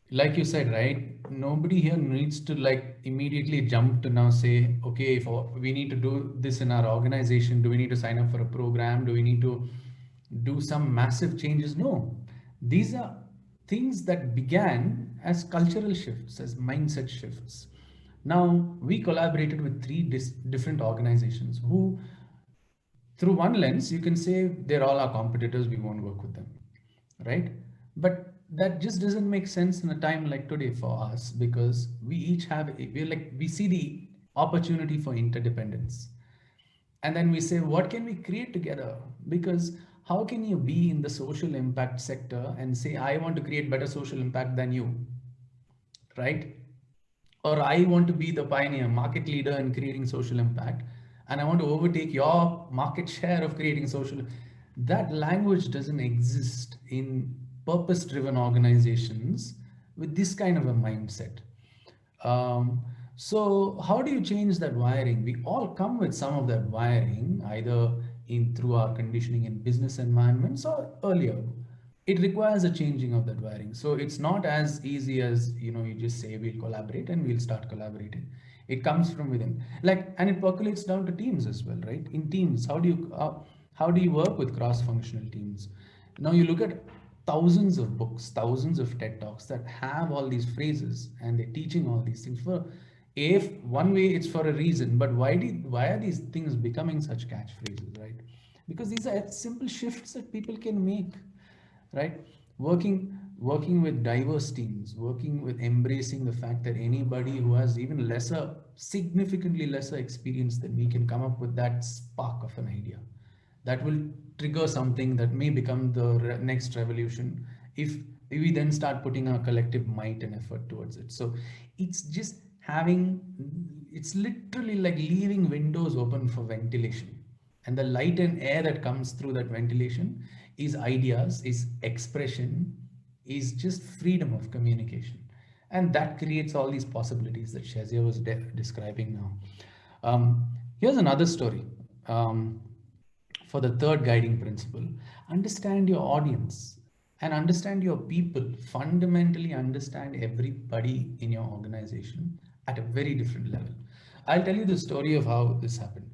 like you said, right? Nobody here needs to like immediately jump to now say, okay, if we need to do this in our organization, do we need to sign up for a program? Do we need to do some massive changes? No, these are things that began as cultural shifts, as mindset shifts. Now we collaborated with 3 different organizations who, through one lens, you can say they're all our competitors, we won't work with them, right? But that just doesn't make sense in a time like today for us, because we each have, we see the opportunity for interdependence. And then we say, what can we create together? Because how can you be in the social impact sector and say, I want to create better social impact than you, right? Or I want to be the pioneer, market leader in creating social impact, and I want to overtake your market share of creating social. That language doesn't exist in purpose driven organizations with this kind of a mindset. So how do you change that wiring? We all come with some of that wiring, either in through our conditioning in business environments or earlier. It requires a changing of that wiring. So it's not as easy as, you just say we'll collaborate and we'll start collaborating. It comes from within, and it percolates down to teams as well, right? In teams, how do you work with cross-functional teams? Now you look at thousands of books, thousands of TED Talks that have all these phrases, and they're teaching all these things for, if one way it's for a reason, but why are these things becoming such catchphrases, right? Because these are simple shifts that people can make, right? Working with diverse teams, working with embracing the fact that anybody who has even significantly lesser experience than we can come up with that spark of an idea that will trigger something that may become the next revolution if we then start putting our collective might and effort towards it. So it's just it's literally like leaving windows open for ventilation, and the light and air that comes through that ventilation is ideas, is expression, is just freedom of communication. And that creates all these possibilities that Shazia was describing now. Here's another story. For the third guiding principle, understand your audience and understand your people. Fundamentally understand everybody in your organization at a very different level. I'll tell you the story of how this happened.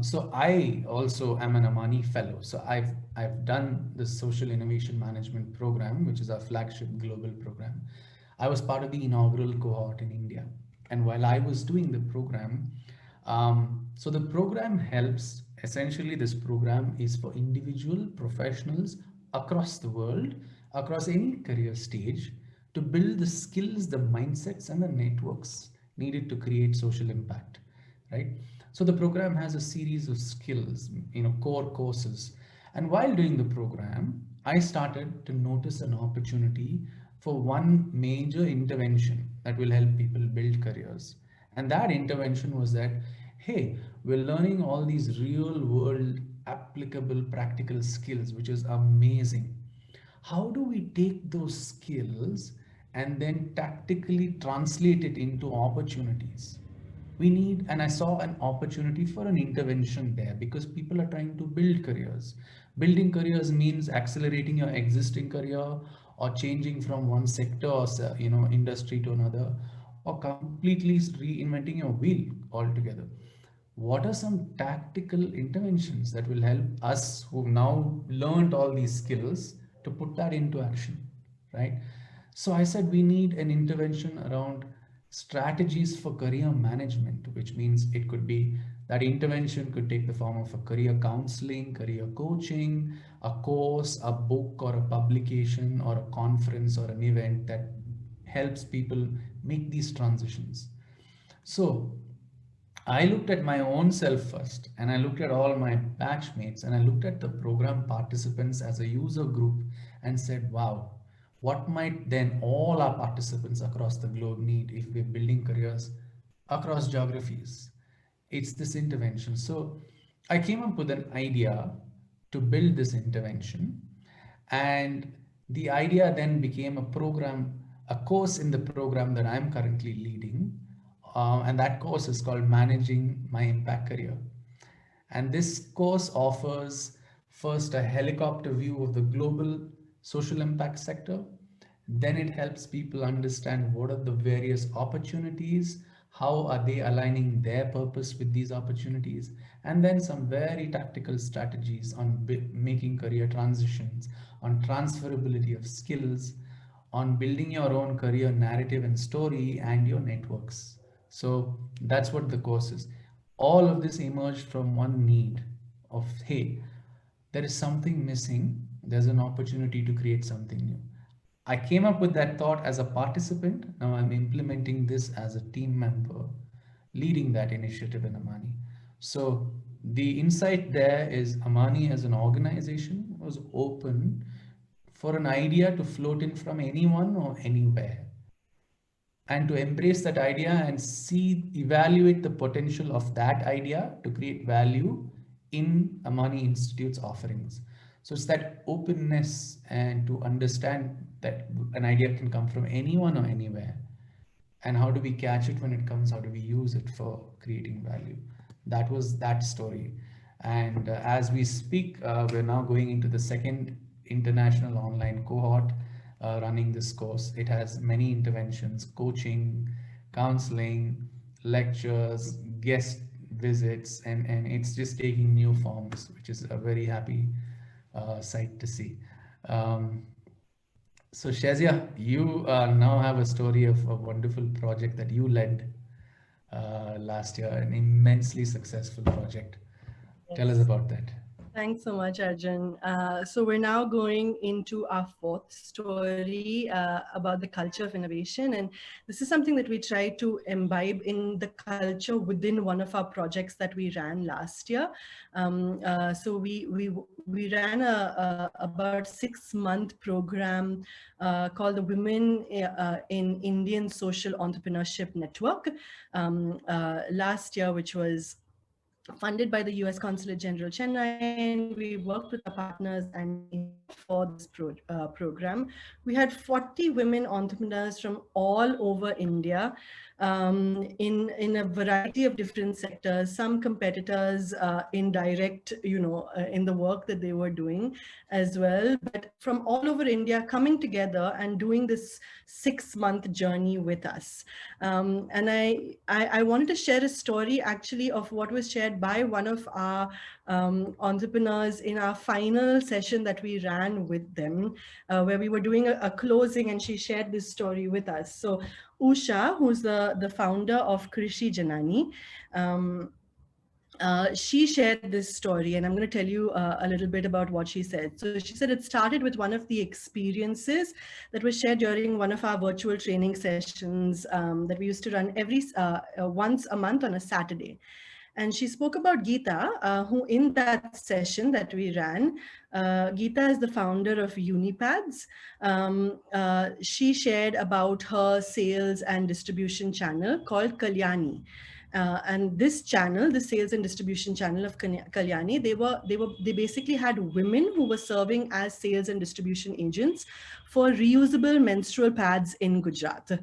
So I also am an Amani fellow. So I've done the Social Innovation Management program, which is our flagship global program. I was part of the inaugural cohort in India. And while I was doing the program, so the program helps, essentially this program is for individual professionals across the world, across any career stage, to build the skills, the mindsets, and the networks needed to create social impact, right? So the program has a series of skills, core courses. And while doing the program, I started to notice an opportunity for one major intervention that will help people build careers. And that intervention was that, hey, we're learning all these real world applicable practical skills, which is amazing. How do we take those skills and then tactically translate it into opportunities? And I saw an opportunity for an intervention there, because people are trying to build careers. Building careers means accelerating your existing career, or changing from one sector or industry to another, or completely reinventing your wheel altogether. What are some tactical interventions that will help us who've now learned all these skills to put that into action, right? So I said we need an intervention around strategies for career management, which means it could be that intervention could take the form of a career counseling, career coaching, a course, a book, or a publication, or a conference, or an event that helps people make these transitions. So I looked at my own self first, and I looked at all my batchmates, and I looked at the program participants as a user group and said, wow, what might then all our participants across the globe need if we're building careers across geographies? It's this intervention. So I came up with an idea to build this intervention, and the idea then became a program, a course in the program that I'm currently leading. And that course is called Managing My Impact Career. And this course offers first a helicopter view of the global social impact sector. Then it helps people understand what are the various opportunities, how are they aligning their purpose with these opportunities, and then some very tactical strategies on making career transitions, on transferability of skills, on building your own career narrative and story, and your networks. So that's what the course is. All of this emerged from one need of, hey, there is something missing. There's an opportunity to create something new. I came up with that thought as a participant. Now I'm implementing this as a team member, leading that initiative in Amani. So the insight there is Amani as an organization was open for an idea to float in from anyone or anywhere, and to embrace that idea and see, evaluate the potential of that idea to create value in Amani Institute's offerings. So it's that openness and to understand that an idea can come from anyone or anywhere. And how do we catch it when it comes? How do we use it for creating value? That was that story. And as we speak, we're now going into the second international online cohort running this course. It has many interventions, coaching, counseling, lectures, guest visits, and it's just taking new forms, which is a very happy sight to see. So Shazia, you now have a story of a wonderful project that you led last year, an immensely successful project. Tell us Yes. about that. Thanks so much, Arjun. So we're now going into our fourth story about the culture of innovation. And this is something that we try to imbibe in the culture within one of our projects that we ran last year. So we ran about a 6-month program called the Women in Indian Social Entrepreneurship Network last year, which was funded by the US Consulate General Chennai, and we worked with our partners and India for this program. We had 40 women entrepreneurs from all over India in a variety of different sectors, some competitors in direct, in the work that they were doing as well, but from all over India coming together and doing this 6-month journey with us. And I wanted to share a story actually of what was shared by one of our entrepreneurs in our final session that we ran with them, where we were doing a closing, and she shared this story with us. So Usha, who's the founder of Krishi Janani, she shared this story, and I'm going to tell you a little bit about what she said. So she said it started with one of the experiences that was shared during one of our virtual training sessions that we used to run once a month on a Saturday. And she spoke about Geeta, who in that session that we ran, Geeta is the founder of Unipads. She shared about her sales and distribution channel called Kalyani. And this channel, the sales and distribution channel of Kalyani, they basically had women who were serving as sales and distribution agents for reusable menstrual pads in Gujarat.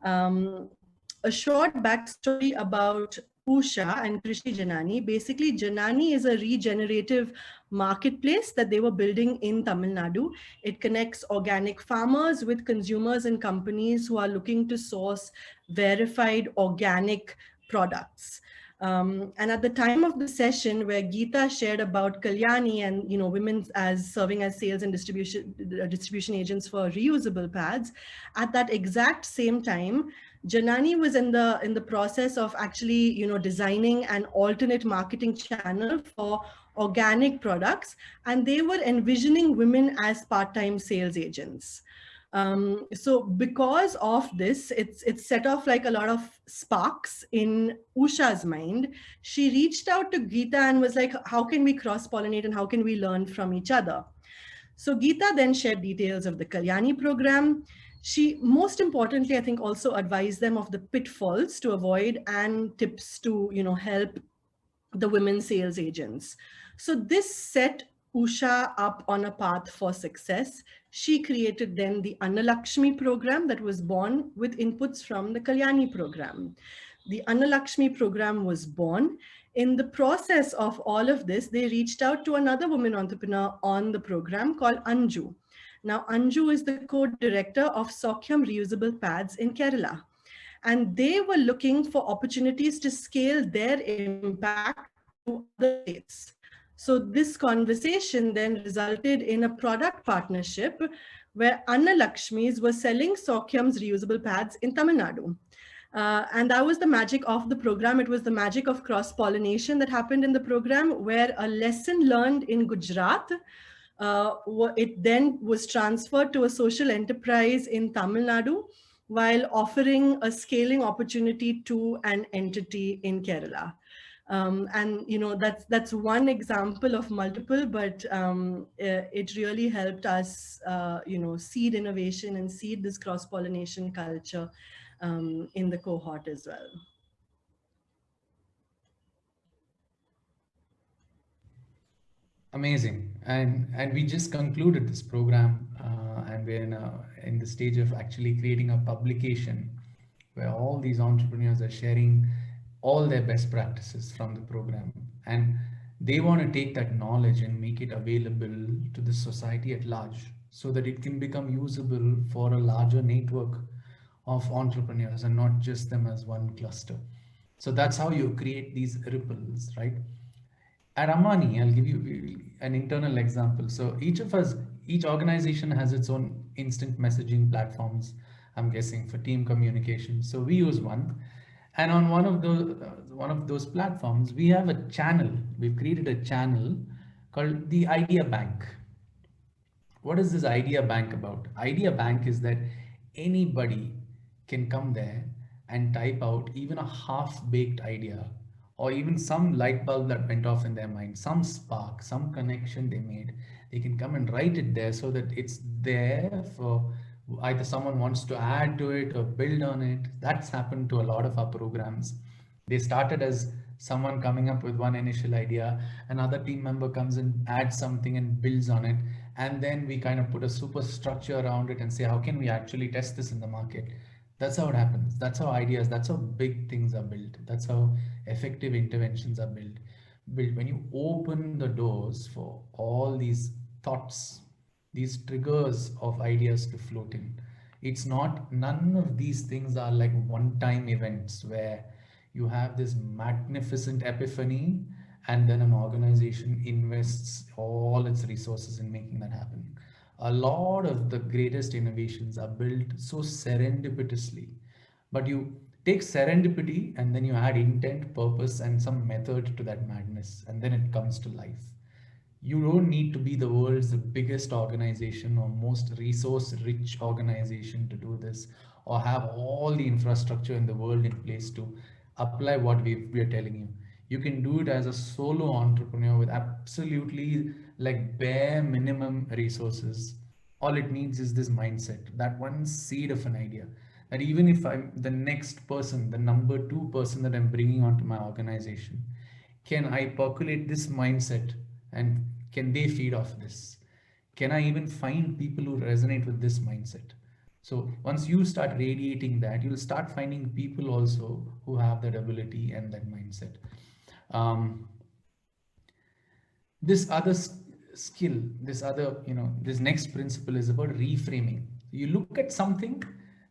A short backstory about Usha and Krishi Janani. Basically, Janani is a regenerative marketplace that they were building in Tamil Nadu. It connects organic farmers with consumers and companies who are looking to source verified organic products. And at the time of the session where Geeta shared about Kalyani and women as serving as sales and distribution agents for reusable pads, at that exact same time, Janani was in the process of actually designing an alternate marketing channel for organic products, and they were envisioning women as part-time sales agents. So because of this, it's set off like a lot of sparks in Usha's mind. She reached out to Geeta and was like, how can we cross-pollinate and how can we learn from each other? So Geeta then shared details of the Kalyani program. She, most importantly, I think, also advised them of the pitfalls to avoid and tips to help the women sales agents. So this set Usha up on a path for success. She created then the Annalakshmi program that was born with inputs from the Kalyani program. The Annalakshmi program was born. In the process of all of this, they reached out to another woman entrepreneur on the program called Anju. Now, Anju is the co-director of Sokyam Reusable Pads in Kerala. And they were looking for opportunities to scale their impact to other states. So this conversation then resulted in a product partnership where Anna Lakshmis was selling Sokyam's reusable pads in Tamil Nadu. And that was the magic of the program. It was the magic of cross-pollination that happened in the program, where a lesson learned in Gujarat, it then was transferred to a social enterprise in Tamil Nadu, while offering a scaling opportunity to an entity in Kerala. And that's one example of multiple, but it really helped us seed innovation and seed this cross-pollination culture in the cohort as well. Amazing. And we just concluded this program, and we're in the stage of actually creating a publication where all these entrepreneurs are sharing all their best practices from the program, and they want to take that knowledge and make it available to the society at large so that it can become usable for a larger network of entrepreneurs and not just them as one cluster. So that's how you create these ripples, right? At Amani, I'll give you an internal example. So each of us, each organization has its own instant messaging platforms, I'm guessing, for team communication. So we use one. And on one of those platforms, we have a channel. We've created a channel called the Idea Bank. What is this Idea Bank about? Idea Bank is that anybody can come there and type out even a half-baked idea, or even some light bulb that went off in their mind, some spark, some connection they made. They can come and write it there so that it's there for either someone wants to add to it or build on it. That's happened to a lot of our programs. They started as someone coming up with one initial idea, another team member comes and adds something and builds on it, and then we kind of put a super structure around it and say, how can we actually test this in the market? That's how it happens. That's how ideas, that's how big things are built. That's how effective interventions are built when you open the doors for all these thoughts, these triggers of ideas to float in. It's not, none of these things are like one-time events where you have this magnificent epiphany and then an organization invests all its resources in making that happen. A lot of the greatest innovations are built so serendipitously, but you take serendipity and then you add intent, purpose, and some method to that madness, and then it comes to life. You don't need to be the world's biggest organization or most resource rich organization to do this, or have all the infrastructure in the world in place to apply what we are telling you. You can do it as a solo entrepreneur with absolutely like bare minimum resources. All it needs is this mindset, that one seed of an idea, that even if I'm the next person, the number two person that I'm bringing onto my organization, can I percolate this mindset and can they feed off this? Can I even find people who resonate with this mindset? So once you start radiating that, you'll start finding people also who have that ability and that mindset. Um, this other skill, this other, this next principle is about reframing. You look at something,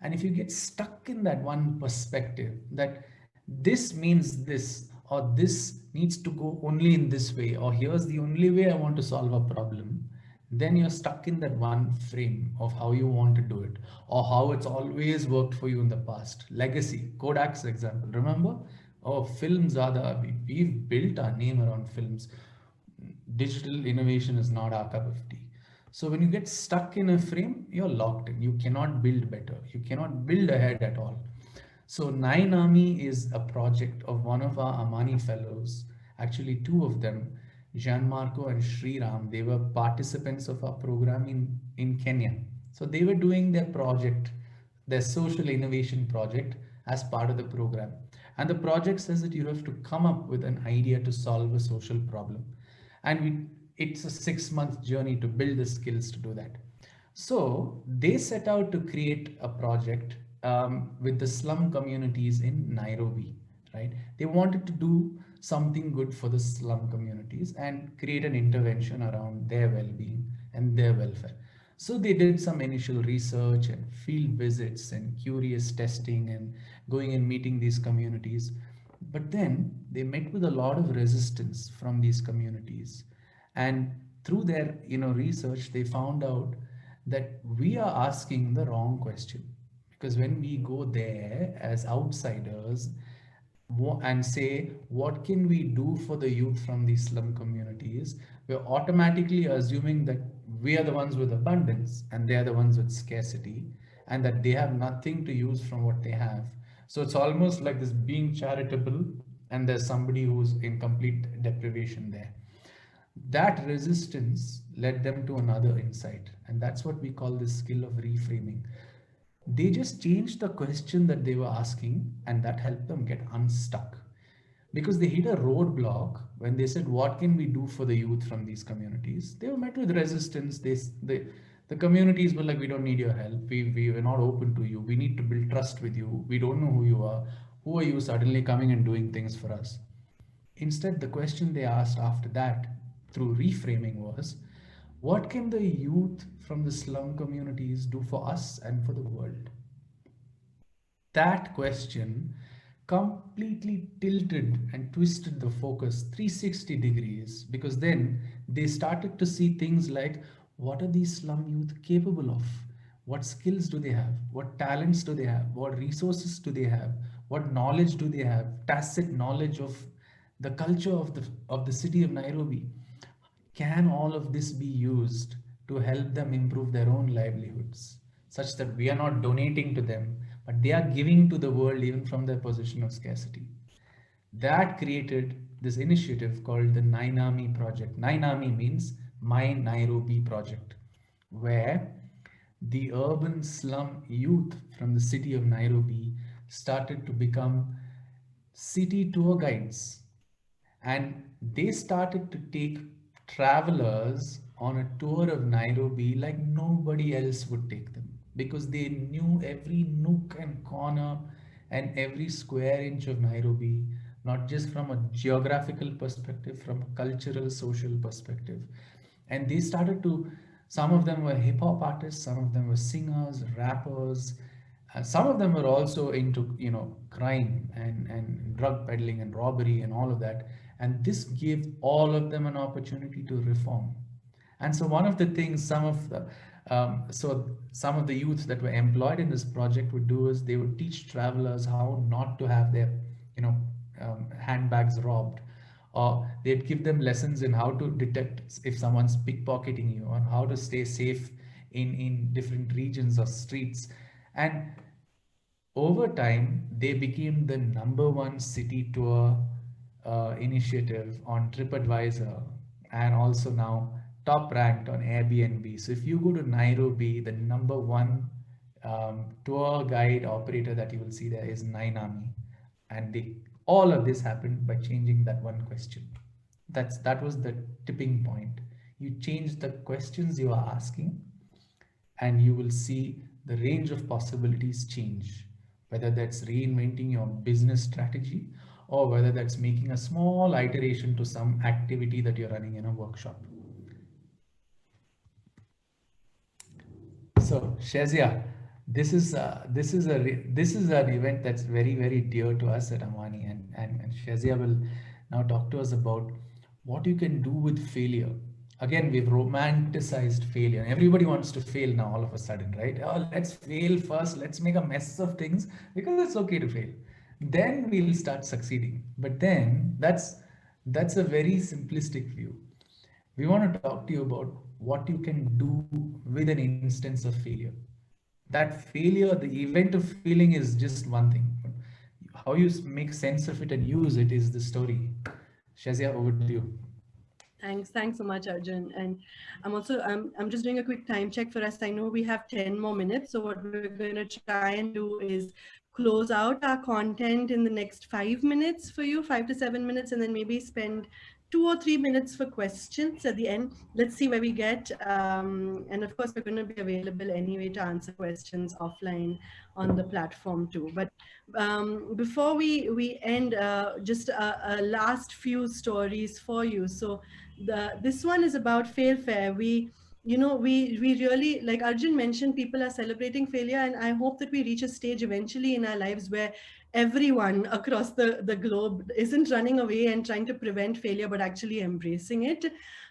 and if you get stuck in that one perspective, that this means this, or this needs to go only in this way, or here's the only way I want to solve a problem, then you're stuck in that one frame of how you want to do it, or how it's always worked for you in the past. Legacy, Kodak's example, remember? Oh, films are we've built our name around films. Digital innovation is not our cup of tea. So when you get stuck in a frame, you're locked in. You cannot build better. You cannot build ahead at all. So Nine Army is a project of one of our Amani fellows, actually two of them, Gianmarco and Sriram. They were participants of our program in Kenya. So they were doing their project, their social innovation project, as part of the program. And the project says that you have to come up with an idea to solve a social problem. And it's a 6 month journey to build the skills to do that. So they set out to create a project with the slum communities in Nairobi, right? They wanted to do something good for the slum communities and create an intervention around their well-being and their welfare. So they did some initial research and field visits and curious testing and going and meeting these communities. But then they met with a lot of resistance from these communities. And through their research, they found out that we are asking the wrong question. Because when we go there as outsiders and say, what can we do for the youth from these slum communities, we're automatically assuming that we are the ones with abundance and they are the ones with scarcity, and that they have nothing to use from what they have. So it's almost like this being charitable, and there's somebody who's in complete deprivation there. That resistance led them to another insight, and that's what we call the skill of reframing. They just changed the question that they were asking, and that helped them get unstuck. Because they hit a roadblock when they said, what can we do for the youth from these communities? They were met with resistance. The communities were like, we don't need your help. We were not open to you. We need to build trust with you. We don't know who you are. Who are you suddenly coming and doing things for us? Instead, the question they asked after that through reframing was, what can the youth from the slum communities do for us and for the world? That question completely tilted and twisted the focus 360 degrees, because then they started to see things like, what are these slum youth capable of? What skills do they have? What talents do they have? What resources do they have? What knowledge do they have? Tacit knowledge of the culture of the city of Nairobi. Can all of this be used to help them improve their own livelihoods, such that we are not donating to them, but they are giving to the world even from their position of scarcity? That created this initiative called the Nine Army Project. Nine Army means My Nairobi Project, where the urban slum youth from the city of Nairobi started to become city tour guides, and they started to take travelers on a tour of Nairobi like nobody else would take them, because they knew every nook and corner and every square inch of Nairobi, not just from a geographical perspective, from a cultural, social perspective. And they started to, some of them were hip hop artists, some of them were singers, rappers, some of them were also into crime and drug peddling and robbery and all of that. And this gave all of them an opportunity to reform. And so one of the things some of the youths that were employed in this project would do is they would teach travelers how not to have their handbags robbed, or they'd give them lessons in how to detect if someone's pickpocketing you, or how to stay safe in different regions or streets. And over time, they became the #1 city tour initiative on TripAdvisor, and also now top ranked on Airbnb. So if you go to Nairobi, the #1 tour guide operator that you will see there is Nine Army. And all of this happened by changing that one question. That was the tipping point. You change the questions you are asking, and you will see the range of possibilities change, whether that's reinventing your business strategy or whether that's making a small iteration to some activity that you're running in a workshop. So, Shazia, this is an event that's very dear to us at Amani, and Shazia will now talk to us about what you can do with failure. Again, we've romanticized failure. Everybody wants to fail now all of a sudden, right? Oh, let's fail first. Let's make a mess of things because it's okay to fail. Then we'll start succeeding. But then that's a very simplistic view. We want to talk to you about what you can do with an instance of failure. That failure, the event of failing is just one thing. But how you make sense of it and use it is the story. Shazia, over to you. Thanks so much, Arjun. And I'm just doing a quick time check for us. I know we have 10 more minutes. So what we're going to try and do is close out our content in the next 5 minutes for you, 5 to 7 minutes, and then maybe spend 2 or 3 minutes for questions at the end. Let's see where we get. And of course, we're going to be available anyway to answer questions offline on the platform too. But before we end, just a last few stories for you. So this one is about failfare. We really, like Arjun mentioned, people are celebrating failure, and I hope that we reach a stage eventually in our lives where everyone across the globe isn't running away and trying to prevent failure, but actually embracing it.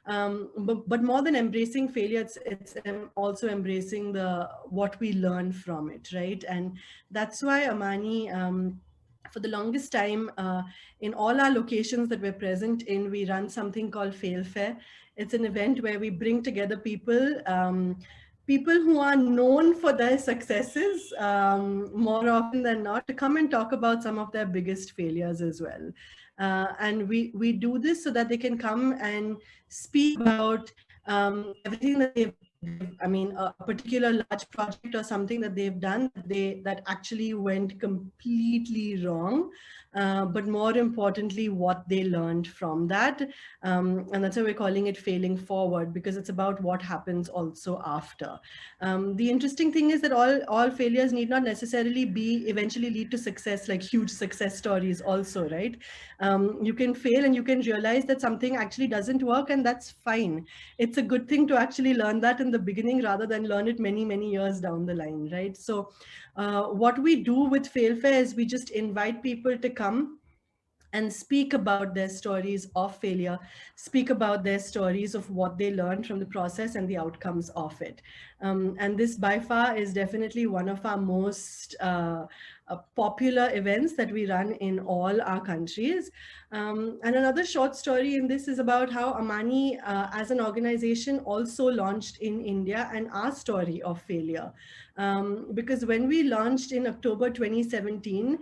But more than embracing failure, it's also embracing what we learn from it, right? And that's why Amani, for the longest time, in all our locations that we're present in, we run something called Fail Fair. It's an event where we bring together people who are known for their successes, more often than not, to come and talk about some of their biggest failures as well. And we do this so that they can come and speak about everything that I mean, a particular large project or something that they've done that actually went completely wrong, but more importantly, what they learned from that. And that's why we're calling it failing forward, because it's about what happens also after. The interesting thing is that all failures need not necessarily eventually lead to success, like huge success stories also, right? You can fail and you can realize that something actually doesn't work, and that's fine. It's a good thing to actually learn that in the beginning rather than learn it many years down the line, right? So what we do with Failfare is we just invite people to come and speak about their stories of failure, speak about their stories of what they learned from the process and the outcomes of it. And this by far is definitely one of our most popular events that we run in all our countries. And another short story in this is about how Amani as an organization also launched in India, and our story of failure. Because when we launched in October 2017,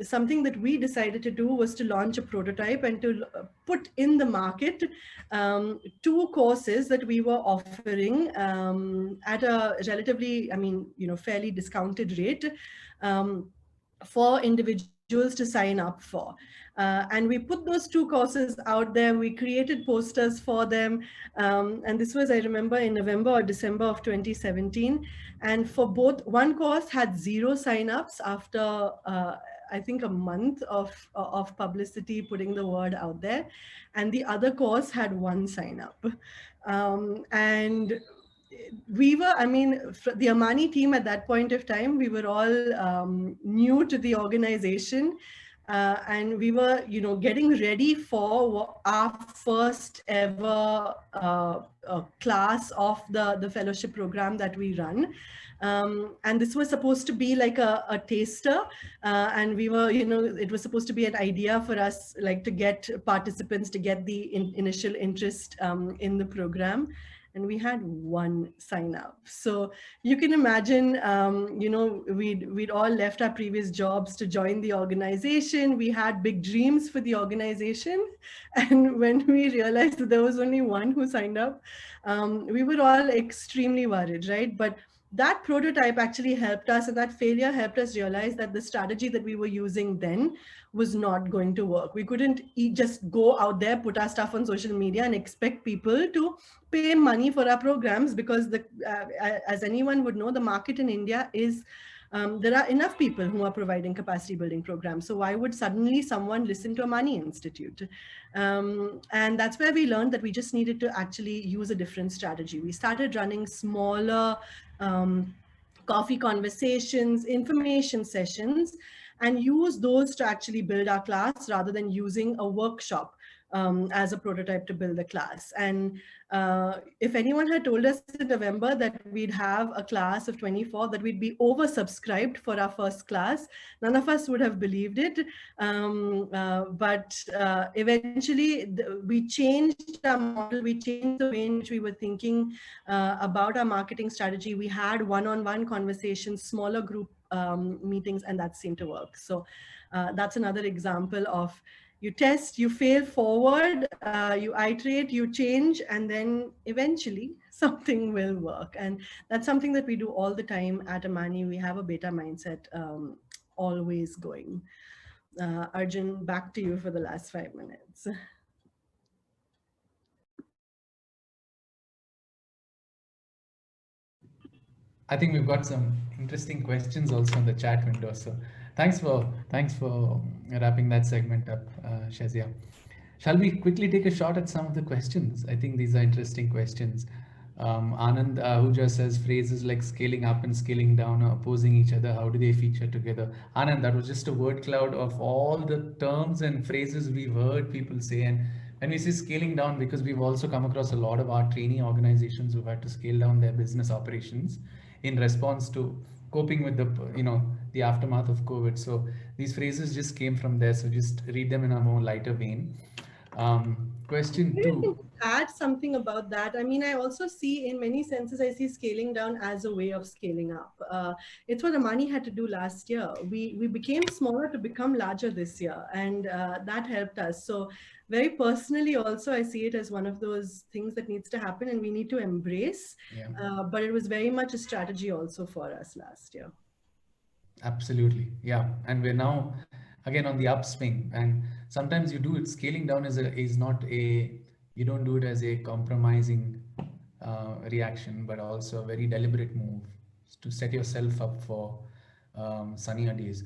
something that we decided to do was to launch a prototype and to put in the market 2 courses that we were offering at a relatively, fairly discounted rate for individuals to sign up for. And we put those 2 courses out there. We created posters for them. And this was, I remember, in November or December of 2017. And for both, one course had 0 signups after, I think, a month of publicity, putting the word out there. And the other course had 1 sign up. And we were, the Amani team at that point of time, we were all new to the organization. And we were, getting ready for our first ever class of the fellowship program that we run. And this was supposed to be like a taster. And we were, it was supposed to be an idea for us, like to get participants, to get the initial interest in the program. And we had 1 sign up. So you can imagine, we'd all left our previous jobs to join the organization. We had big dreams for the organization. And when we realized that there was only 1 who signed up, we were all extremely worried, right? But that prototype actually helped us, and that failure helped us realize that the strategy that we were using then was not going to work. We couldn't just go out there, put our stuff on social media and expect people to pay money for our programs, because as anyone would know, the market in India is there are enough people who are providing capacity building programs. So why would suddenly someone listen to Amani Institute? And that's where we learned that we just needed to actually use a different strategy. We started running smaller coffee conversations, information sessions, and use those to actually build our class rather than using a workshop as a prototype to build the class. And if anyone had told us in November that we'd have a class of 24, that we'd be oversubscribed for our first class, none of us would have believed it. But eventually we changed our model, we changed the way in which we were thinking about our marketing strategy. We had one-on-one conversations, smaller group meetings, and that seemed to work. So that's another example of you test, you fail forward, you iterate, you change, and then eventually something will work. And that's something that we do all the time at Amani. We have a beta mindset always going. Arjun, back to you for the last 5 minutes. I think we've got some interesting questions also in the chat window. So thanks for wrapping that segment up, Shazia. Shall we quickly take a shot at some of the questions? I think these are interesting questions. Anand Ahuja says phrases like scaling up and scaling down are opposing each other. How do they feature together? Anand, that was just a word cloud of all the terms and phrases we've heard people say. And when we say scaling down, because we've also come across a lot of our training organizations who've had to scale down their business operations in response to coping with the aftermath of COVID. So these phrases just came from there. So just read them in a more lighter vein. Question two. Add something about that. I mean, I also see, in many senses, I see scaling down as a way of scaling up. It's what Amani had to do last year. We became smaller to become larger this year, and that helped us. So very personally also, I see it as one of those things that needs to happen and we need to embrace. Yeah. But it was very much a strategy also for us last year. Absolutely. Yeah. And we're now again on the upswing. And sometimes you do it. Scaling down is not you don't do it as a compromising reaction, but also a very deliberate move to set yourself up for sunnier days.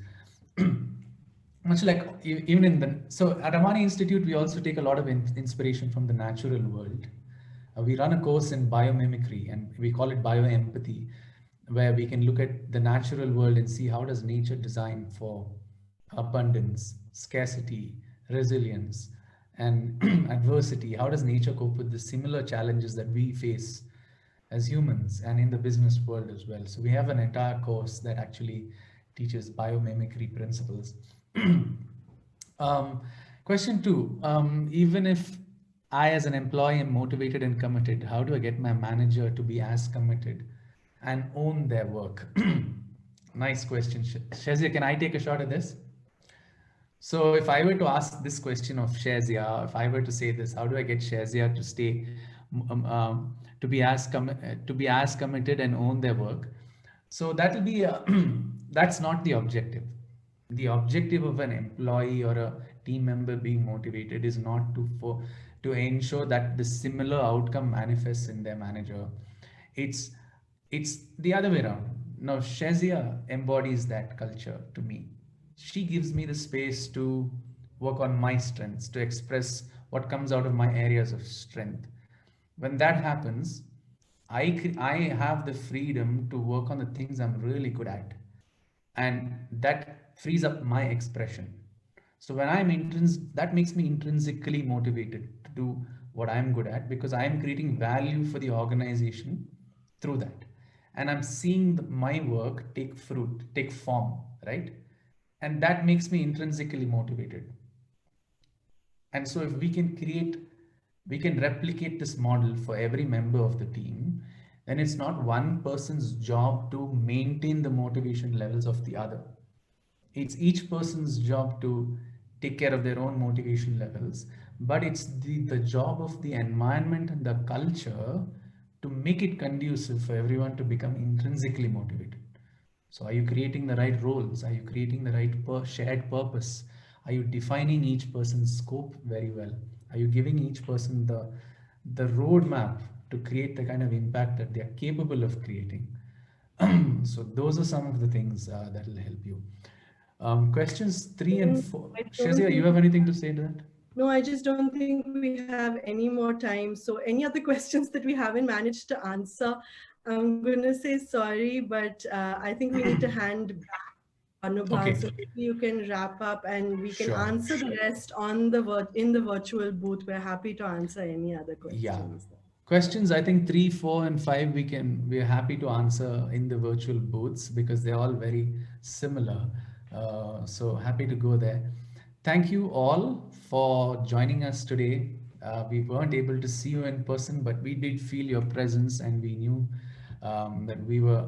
Much like even so at Amani Institute, we also take a lot of inspiration from the natural world. We run a course in biomimicry and we call it bioempathy, where we can look at the natural world and see how does nature design for abundance, scarcity, resilience, and adversity. How does nature cope with the similar challenges that we face as humans and in the business world as well? So we have an entire course that actually teaches biomimicry principles. Question two, even if I as an employee am motivated and committed, how do I get my manager to be as committed and own their work? Nice question. Shazia, can I take a shot at this? So if I were to ask this question of Shazia, if I were to say this, how do I get Shazia to stay, to be as committed and own their work? So that'll be that's not the objective. The objective of an employee or a team member being motivated is not to ensure that the similar outcome manifests in their manager. It's the other way around. Now Shazia embodies that culture to me. She gives me the space to work on my strengths, to express what comes out of my areas of strength. When that happens, I have the freedom to work on the things I'm really good at, and that frees up my expression. So when that makes me intrinsically motivated to do what I'm good at, because I'm creating value for the organization through that, and I'm seeing my work take fruit, take form, right? And that makes me intrinsically motivated. And so if we can replicate this model for every member of the team, then it's not one person's job to maintain the motivation levels of the other. It's each person's job to take care of their own motivation levels, but it's the job of the environment and the culture to make it conducive for everyone to become intrinsically motivated. So are you creating the right roles? Are you creating the right shared purpose? Are you defining each person's scope very well? Are you giving each person the roadmap to create the kind of impact that they are capable of creating? So those are some of the things that will help you. Questions 3 and 4. I don't Shazia, you think have anything to say to that? No, I just don't think we have any more time. So any other questions that we haven't managed to answer, I'm going to say sorry, but I think we need to hand back to Anubha. Okay, So maybe you can wrap up and we can sure. answer the rest on the in the virtual booth. We're happy to answer any other Yeah. questions. Questions, I think 3, 4, and 5 we're happy to answer in the virtual booths because they're all very similar. So happy to go there. Thank you all for joining us today. We weren't able to see you in person, but we did feel your presence and we knew that we were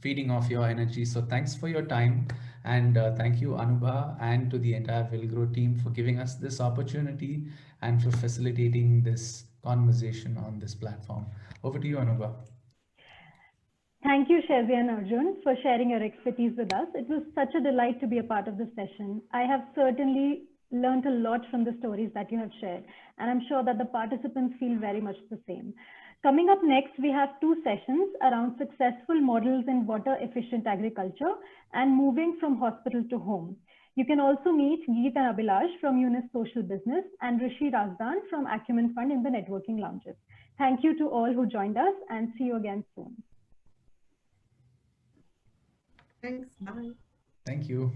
feeding off your energy. So thanks for your time. And thank you, Anubha, and to the entire Wilgrow team for giving us this opportunity and for facilitating this conversation on this platform. Over to you, Anubha. Thank you, Shazia and Arjun, for sharing your expertise with us. It was such a delight to be a part of this session. I have certainly learned a lot from the stories that you have shared, and I'm sure that the participants feel very much the same. Coming up next, we have 2 sessions around successful models in water efficient agriculture and moving from hospital to home. You can also meet Geet and Abhilash from Unis Social Business and Rishi Razdan from Acumen Fund in the networking lounges. Thank you to all who joined us, and see you again soon. Thanks. Bye. Thank you.